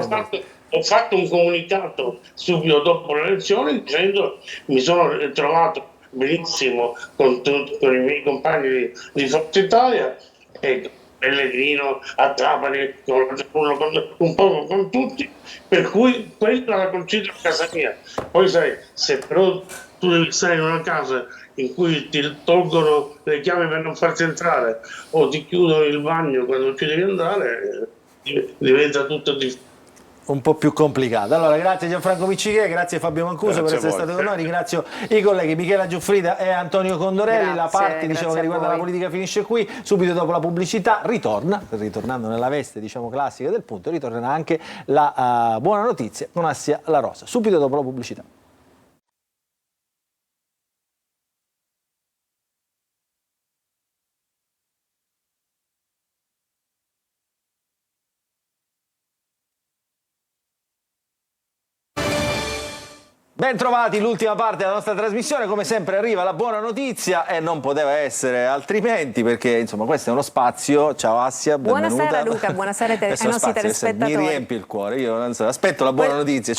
Ho fatto un comunicato subito dopo le elezioni dicendo mi sono trovato benissimo con i miei compagni di Forza Italia, e Pellegrino, a Trapani, un po' con tutti, per cui quella la considero casa mia. Poi sai, se però tu devi stare in una casa in cui ti tolgono le chiavi per non farti entrare o ti chiudono il bagno quando ci devi andare, diventa tutto difficile. Un po' più complicato. Allora, grazie Gianfranco Miccichè, grazie Fabio Mancuso per essere stato con noi, ringrazio i colleghi Michela Giuffrida e Antonio Condorelli. La parte che riguarda la politica finisce qui, subito dopo la pubblicità ritornando nella veste classica del punto, ritornerà anche la buona notizia con Assia La Rosa, subito dopo la pubblicità. Ben trovati, l'ultima parte della nostra trasmissione, come sempre arriva la buona notizia e non poteva essere altrimenti, perché insomma questo è uno spazio. Ciao Assia, benvenuta. Buonasera Luca, buonasera ai nostri telespettatori. Mi riempie il cuore, io non so, aspetto la buona notizia,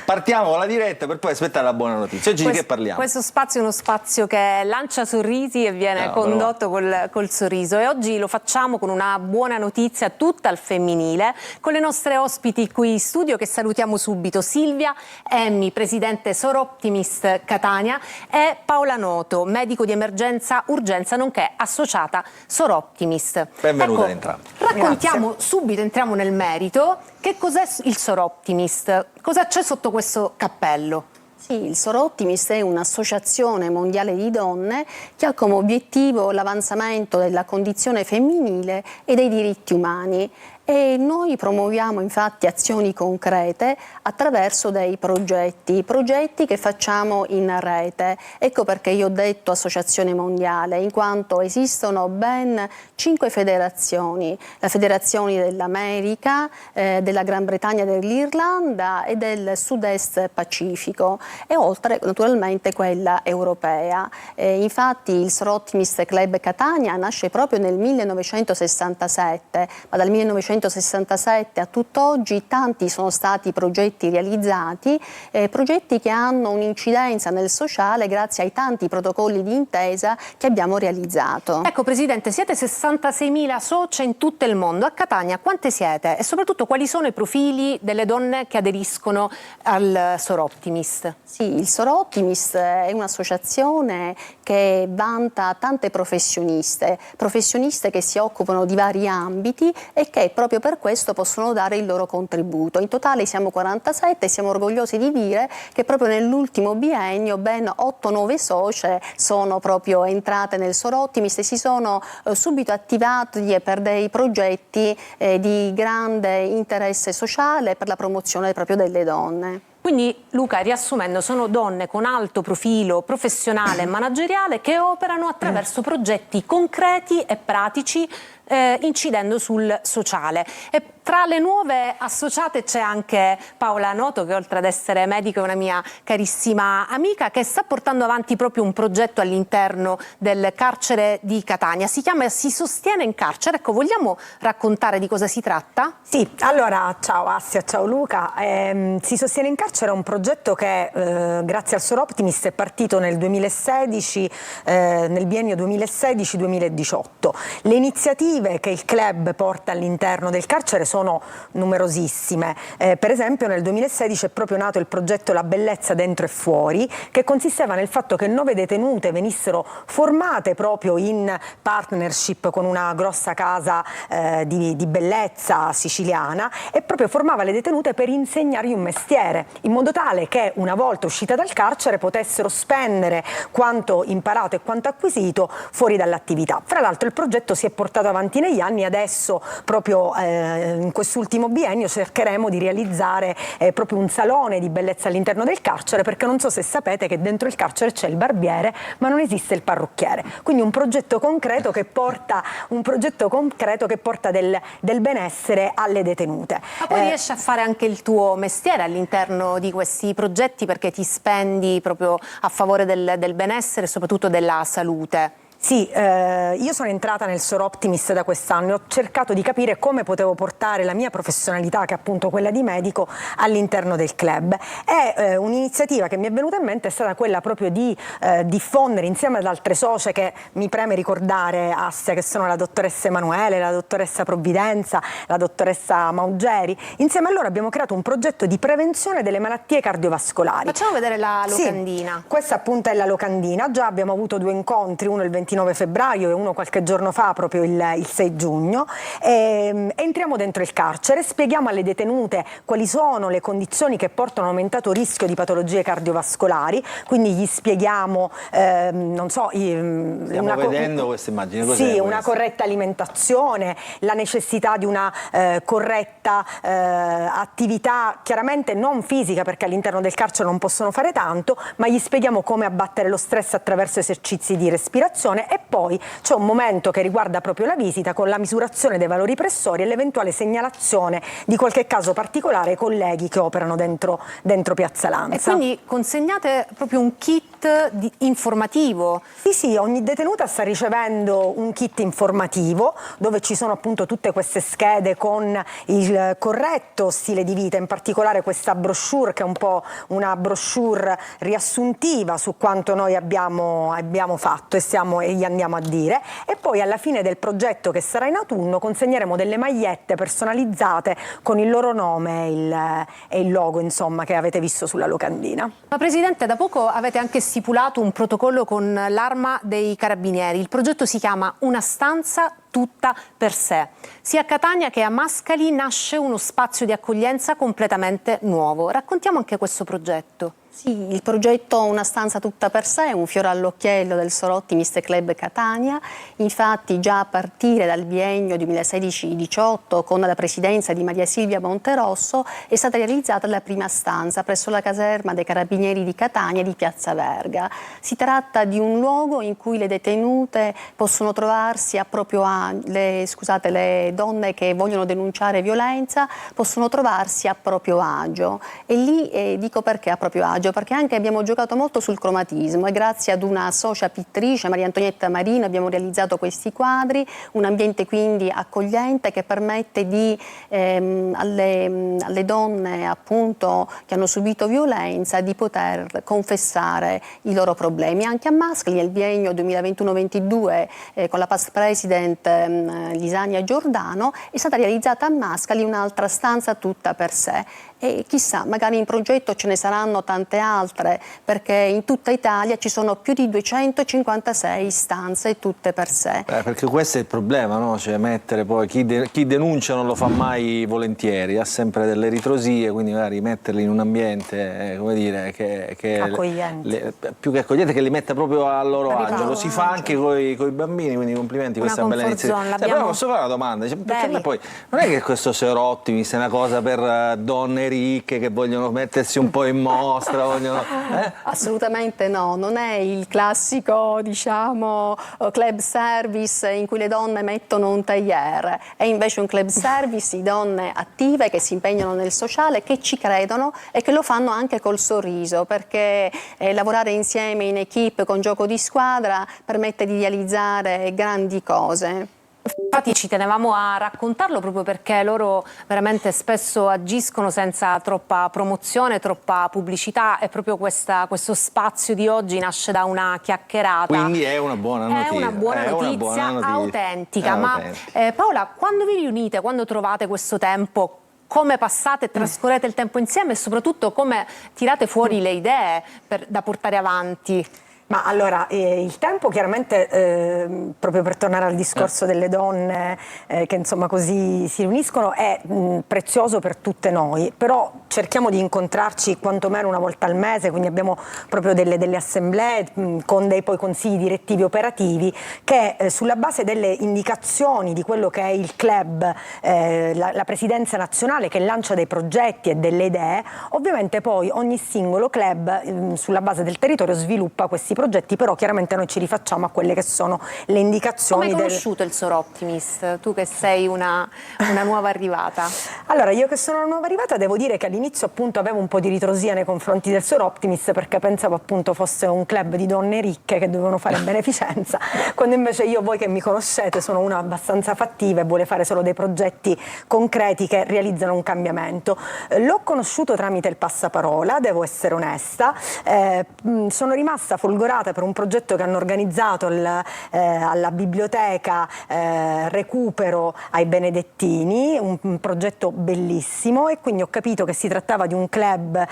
partiamo con la diretta per poi aspettare la buona notizia. Oggi di che parliamo? Questo spazio è uno spazio che lancia sorrisi e viene condotto col sorriso, e oggi lo facciamo con una buona notizia tutta al femminile, con le nostre ospiti qui in studio che salutiamo subito: Silvia Emmi, presidente Soroptimist Catania, e Paola Noto, medico di emergenza urgenza nonché associata Soroptimist. Benvenuta entrambi. Raccontiamo subito, entriamo nel merito. Che cos'è il Soroptimist? Cosa c'è sotto questo cappello? Sì, il Soroptimist è un'associazione mondiale di donne che ha come obiettivo l'avanzamento della condizione femminile e dei diritti umani. E noi promuoviamo infatti azioni concrete attraverso dei progetti che facciamo in rete. Ecco perché io ho detto associazione mondiale, in quanto esistono ben 5 federazioni: la federazione dell'America, della Gran Bretagna, dell'Irlanda e del Sud-Est Pacifico, e oltre naturalmente quella europea. Infatti il Soroptimist Club Catania nasce proprio nel 1967, ma dal 1967 1967 a tutt'oggi tanti sono stati i progetti realizzati, progetti che hanno un'incidenza nel sociale grazie ai tanti protocolli di intesa che abbiamo realizzato. Ecco Presidente, siete 66.000 socie in tutto il mondo. A Catania quante siete? E soprattutto quali sono i profili delle donne che aderiscono al Soroptimist? Sì, il Soroptimist è un'associazione che vanta tante professioniste che si occupano di vari ambiti e che proprio per questo possono dare il loro contributo. In totale siamo 47 e siamo orgogliosi di dire che proprio nell'ultimo biennio ben 8-9 socie sono proprio entrate nel Soroptimist e si sono subito attivati per dei progetti di grande interesse sociale per la promozione proprio delle donne. Quindi Luca, riassumendo, sono donne con alto profilo professionale e manageriale che operano attraverso progetti concreti e pratici incidendo sul sociale. E tra le nuove associate c'è anche Paola Noto, che oltre ad essere medico è una mia carissima amica, che sta portando avanti proprio un progetto all'interno del carcere di Catania. Si chiama Si sostiene in carcere. Ecco, vogliamo raccontare di cosa si tratta? Sì, allora ciao Assia, ciao Luca. Si sostiene in carcere è un progetto che grazie al Soroptimist è partito nel 2016, nel biennio 2016-2018. Le iniziative che il club porta all'interno del carcere sono numerosissime. Per esempio nel 2016 è proprio nato il progetto La bellezza dentro e fuori, che consisteva nel fatto che 9 detenute venissero formate proprio in partnership con una grossa casa di bellezza siciliana, e proprio formava le detenute per insegnargli un mestiere, in modo tale che una volta uscite dal carcere potessero spendere quanto imparato e quanto acquisito fuori dall'attività. Fra l'altro il progetto si è portato avanti negli anni, adesso proprio in quest'ultimo biennio cercheremo di realizzare proprio un salone di bellezza all'interno del carcere, perché non so se sapete che dentro il carcere c'è il barbiere ma non esiste il parrucchiere, quindi un progetto concreto che porta del benessere alle detenute. Ma poi riesci a fare anche il tuo mestiere all'interno di questi progetti, perché ti spendi proprio a favore del benessere e soprattutto della salute. Sì, io sono entrata nel Soroptimist da quest'anno e ho cercato di capire come potevo portare la mia professionalità, che è appunto quella di medico, all'interno del club. E un'iniziativa che mi è venuta in mente è stata quella proprio di diffondere insieme ad altre socie, che mi preme ricordare, Assia, che sono la dottoressa Emanuele, la dottoressa Provvidenza, la dottoressa Maugeri. Insieme a loro abbiamo creato un progetto di prevenzione delle malattie cardiovascolari. Facciamo vedere la locandina. Sì, questa appunto è la locandina. Già abbiamo avuto 2 incontri, uno il 29 febbraio e uno qualche giorno fa, proprio il 6 giugno. Entriamo dentro il carcere, spieghiamo alle detenute quali sono le condizioni che portano a un aumentato rischio di patologie cardiovascolari, quindi gli spieghiamo, non so... Stiamo vedendo queste immagini. Sì, una corretta alimentazione, la necessità di una corretta attività, chiaramente non fisica, perché all'interno del carcere non possono fare tanto, ma gli spieghiamo come abbattere lo stress attraverso esercizi di respirazione. E poi c'è un momento che riguarda proprio la visita, con la misurazione dei valori pressori e l'eventuale segnalazione di qualche caso particolare ai colleghi che operano dentro Piazza Lanza. E quindi consegnate proprio un kit informativo? Sì, ogni detenuta sta ricevendo un kit informativo dove ci sono appunto tutte queste schede con il corretto stile di vita, in particolare questa brochure, che è un po' una brochure riassuntiva su quanto noi abbiamo fatto e gli andiamo a dire. E poi alla fine del progetto, che sarà in autunno, consegneremo delle magliette personalizzate con il loro nome e il logo, insomma, che avete visto sulla locandina. Ma Presidente, da poco avete anche stipulato un protocollo con l'Arma dei Carabinieri. Il progetto si chiama Una stanza tutta per sé. Sia a Catania che a Mascali nasce uno spazio di accoglienza completamente nuovo. Raccontiamo anche questo progetto. Sì, il progetto Una stanza tutta per sé è un fiore all'occhiello del Soroptimist Club Catania. Infatti già a partire dal biennio 2016-18, con la presidenza di Maria Silvia Monterosso, è stata realizzata la prima stanza presso la caserma dei Carabinieri di Catania di Piazza Verga. Si tratta di un luogo in cui le detenute possono trovarsi a proprio le donne che vogliono denunciare violenza possono trovarsi a proprio agio. E lì dico perché a proprio agio. messaggio, perché anche abbiamo giocato molto sul cromatismo e grazie ad una socia pittrice, Maria Antonietta Marino, abbiamo realizzato questi quadri, un ambiente quindi accogliente che permette alle donne appunto che hanno subito violenza di poter confessare i loro problemi. Anche a Mascali nel biennio 2021-22 con la past president Lisania Giordano è stata realizzata a Mascali un'altra stanza tutta per sé. E chissà, magari in progetto ce ne saranno tante altre, perché in tutta Italia ci sono più di 256 stanze tutte per sé. Perché questo è il problema, no? Cioè mettere poi chi denuncia non lo fa mai volentieri, ha sempre delle ritrosie, quindi magari metterli in un ambiente, come dire, che accogliente. Più che accogliente, che li metta proprio a loro agio. Lo si fa anche con i bambini, quindi complimenti, questa bella iniziativa. Però posso fare una domanda? Perché a me poi non è che questo Sir Optimist è una cosa per donne ricche che vogliono mettersi un po' in mostra, Assolutamente no, non è il classico, diciamo, club service in cui le donne mettono un tailleur, è invece un club service di donne attive che si impegnano nel sociale, che ci credono e che lo fanno anche col sorriso, perché lavorare insieme in equipe con gioco di squadra permette di realizzare grandi cose. Infatti ci tenevamo a raccontarlo proprio perché loro veramente spesso agiscono senza troppa promozione, troppa pubblicità, e proprio questo spazio di oggi nasce da una chiacchierata. Quindi è una buona notizia. È una buona notizia autentica. Ma Paola, quando vi riunite, quando trovate questo tempo, come passate e trascorrete il tempo insieme e soprattutto come tirate fuori le idee da portare avanti? Ma allora, il tempo chiaramente, proprio per tornare al discorso delle donne che insomma così si riuniscono, è prezioso per tutte noi, però cerchiamo di incontrarci quantomeno una volta al mese, quindi abbiamo proprio delle assemblee con dei poi consigli direttivi operativi che sulla base delle indicazioni di quello che è il club, la presidenza nazionale che lancia dei progetti e delle idee, ovviamente poi ogni singolo club sulla base del territorio sviluppa questi progetti, però chiaramente noi ci rifacciamo a quelle che sono le indicazioni. Come hai conosciuto il Sir Optimist, tu che sei una nuova arrivata? Allora, io che sono una nuova arrivata devo dire che all'inizio appunto avevo un po' di ritrosia nei confronti del Sir Optimist, perché pensavo appunto fosse un club di donne ricche che dovevano fare beneficenza, quando invece io, voi che mi conoscete, sono una abbastanza fattiva e vuole fare solo dei progetti concreti che realizzano un cambiamento. L'ho conosciuto tramite il passaparola, devo essere onesta, sono rimasta folgorata per un progetto che hanno organizzato alla biblioteca Recupero ai Benedettini, un progetto bellissimo, e quindi ho capito che si trattava di un club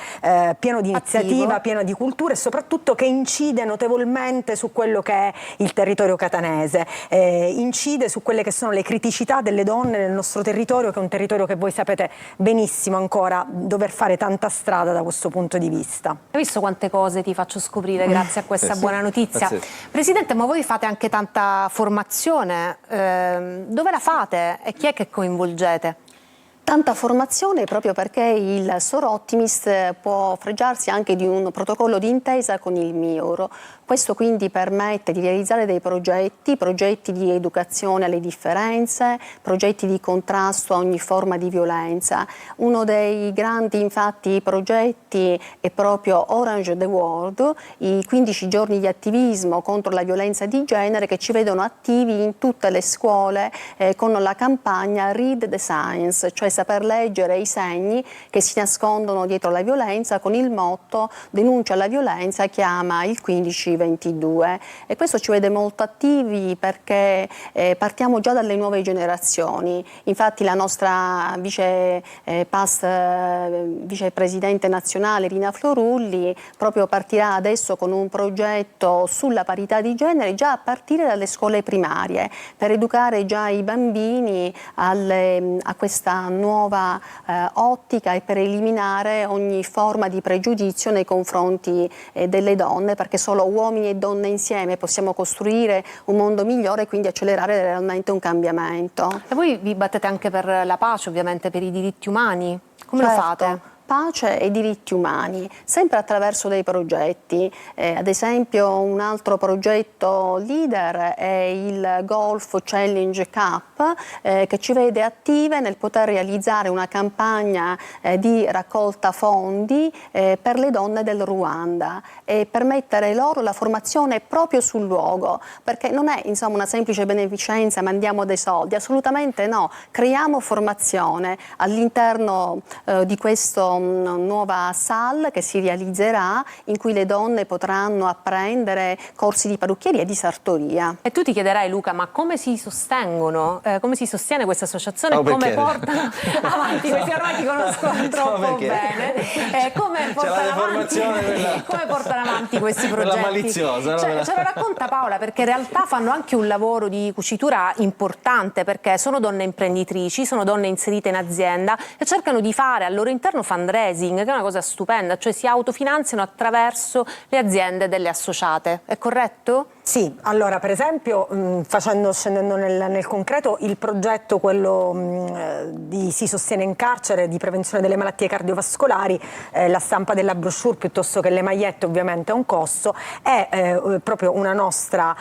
pieno di iniziativa, pieno di cultura e soprattutto che incide notevolmente su quello che è il territorio catanese, incide su quelle che sono le criticità delle donne nel nostro territorio, che è un territorio che voi sapete benissimo ancora dover fare tanta strada da questo punto di vista. Hai visto quante cose ti faccio scoprire grazie a questa buona notizia? Presidente, ma voi fate anche tanta formazione, dove la fate e chi è che coinvolgete? Tanta formazione proprio perché il Sir Optimist può fregiarsi anche di un protocollo di intesa con il MIUR. Questo quindi permette di realizzare dei progetti di educazione alle differenze, progetti di contrasto a ogni forma di violenza. Uno dei grandi infatti progetti è proprio Orange the World, i 15 giorni di attivismo contro la violenza di genere che ci vedono attivi in tutte le scuole con la campagna Read the Signs, cioè saper leggere i segni che si nascondono dietro la violenza, con il motto denuncia la violenza, chiama il 1522, e questo ci vede molto attivi perché partiamo già dalle nuove generazioni. Infatti la nostra vicepresidente nazionale Rina Florulli proprio partirà adesso con un progetto sulla parità di genere già a partire dalle scuole primarie, per educare già i bambini a questa nuova ottica e per eliminare ogni forma di pregiudizio nei confronti delle donne, perché solo uomini e donne insieme possiamo costruire un mondo migliore e quindi accelerare realmente un cambiamento. E voi vi battete anche per la pace, ovviamente per i diritti umani, come lo fate? pace e diritti umani, sempre attraverso dei progetti. Ad esempio un altro progetto leader è il Golf Challenge Cup, che ci vede attive nel poter realizzare una campagna di raccolta fondi per le donne del Ruanda e permettere loro la formazione proprio sul luogo, perché non è insomma una semplice beneficenza, mandiamo dei soldi, assolutamente no, creiamo formazione all'interno di questa nuova SAL che si realizzerà, in cui le donne potranno apprendere corsi di parrucchieria e di sartoria. E tu ti chiederai, Luca, ma come si sostengono, come si sostiene questa associazione, come portano avanti, questi ormai ti conosco troppo bene, come portano avanti questi progetti? Maliziosa, no? Ce lo racconta Paola, perché in realtà fanno anche un lavoro di cucitura importante, perché sono donne imprenditrici, sono donne inserite in azienda e cercano di fare al loro interno fundraising, che è una cosa stupenda, cioè si autofinanziano attraverso le aziende delle associate, è corretto? Sì, allora per esempio scendendo nel concreto, il progetto quello di Si sostiene in carcere di prevenzione delle malattie cardiovascolari, la stampa della brochure piuttosto che le magliette ovviamente ha un costo, è proprio una nostra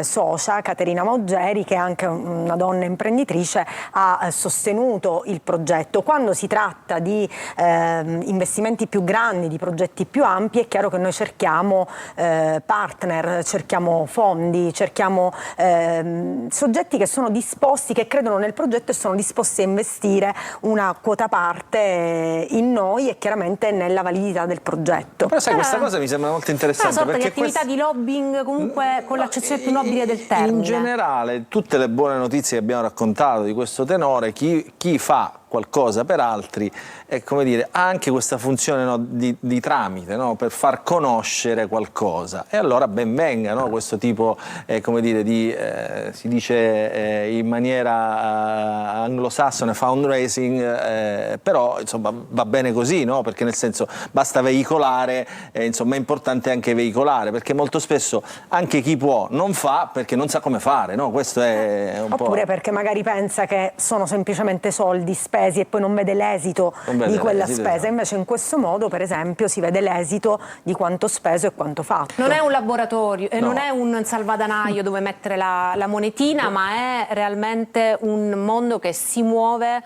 socia, Caterina Maugeri, che è anche una donna imprenditrice, ha sostenuto il progetto. Quando si tratta di investimenti più grandi, di progetti più ampi, è chiaro che noi cerchiamo partner, cerchiamo fondi, cerchiamo soggetti che sono disposti, che credono nel progetto e sono disposti a investire una quota parte in noi e chiaramente nella validità del progetto. Però sai, questa cosa mi sembra molto interessante. Una sorta perché di attività di lobbying comunque con l'accezione più nobile del termine. In generale, tutte le buone notizie che abbiamo raccontato di questo tenore, chi fa qualcosa per altri, è come dire, ha anche questa funzione, no, di tramite, no, per far conoscere qualcosa, e allora ben venga, no, questo tipo come dire, si dice in maniera anglosassone fundraising, però insomma va bene così, no, perché nel senso basta veicolare, insomma è importante anche veicolare, perché molto spesso anche chi può non fa perché non sa come fare, no? Questo è un Oppure po'... perché magari pensa che sono semplicemente soldi spesi e poi non vede l'esito di quella spesa. Invece in questo modo, per esempio, si vede l'esito di quanto speso e quanto fatto. Non è un laboratorio, non è un salvadanaio dove mettere la monetina, ma è realmente un mondo che si muove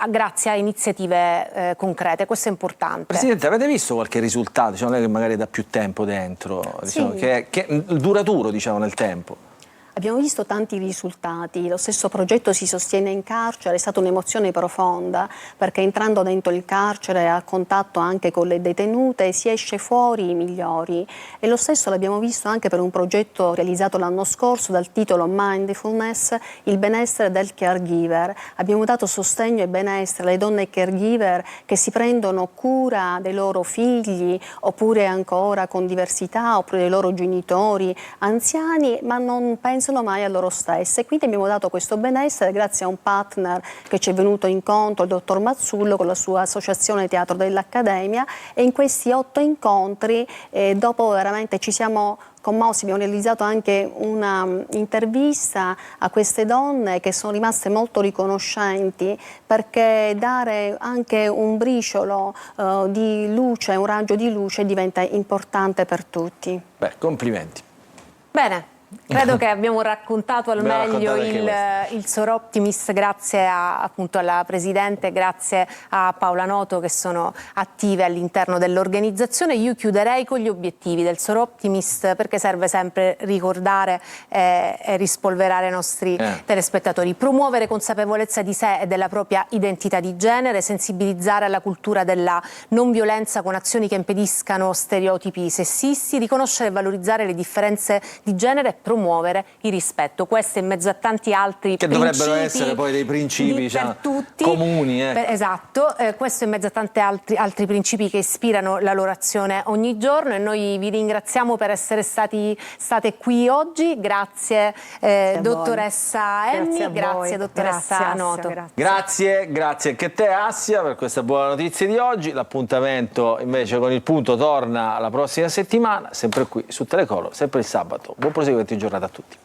grazie a iniziative concrete. Questo è importante. Presidente, avete visto qualche risultato, diciamo, lei che magari da più tempo dentro, diciamo, Sì. che è duraturo, diciamo, nel tempo? Abbiamo visto tanti risultati, lo stesso progetto Si sostiene in carcere, è stata un'emozione profonda, perché entrando dentro il carcere a contatto anche con le detenute si esce fuori migliori, e lo stesso l'abbiamo visto anche per un progetto realizzato l'anno scorso dal titolo Mindfulness, il benessere del caregiver. Abbiamo dato sostegno e benessere alle donne caregiver che si prendono cura dei loro figli, oppure ancora con diversità, oppure dei loro genitori anziani, ma non pensano mai a loro stesse. Quindi abbiamo dato questo benessere grazie a un partner che ci è venuto incontro, il dottor Mazzullo, con la sua associazione Teatro dell'Accademia, e in questi 8 incontri, dopo veramente ci siamo commossi, abbiamo realizzato anche una intervista a queste donne che sono rimaste molto riconoscenti, perché dare anche un briciolo di luce, un raggio di luce diventa importante per tutti. Beh, complimenti. Bene. Credo che abbiamo raccontato al meglio il Soroptimist, grazie appunto alla Presidente, grazie a Paola Noto, che sono attive all'interno dell'organizzazione. Io chiuderei con gli obiettivi del Soroptimist, perché serve sempre ricordare e rispolverare ai nostri telespettatori. Promuovere consapevolezza di sé e della propria identità di genere, sensibilizzare alla cultura della non violenza con azioni che impediscano stereotipi sessisti, riconoscere e valorizzare le differenze di genere, promuovere il rispetto. Questo in mezzo a tanti altri che principi dovrebbero essere poi dei principi, diciamo, per tutti, comuni. Esatto, questo in mezzo a tanti altri principi che ispirano la loro azione ogni giorno, e noi vi ringraziamo per essere state qui oggi. Grazie dottoressa Emmi, grazie dottoressa Noto. Grazie anche a te Assia per questa buona notizia di oggi. L'appuntamento invece con Il Punto torna la prossima settimana, sempre qui su Telecolor, sempre il sabato. Buon proseguimento di giornata a tutti.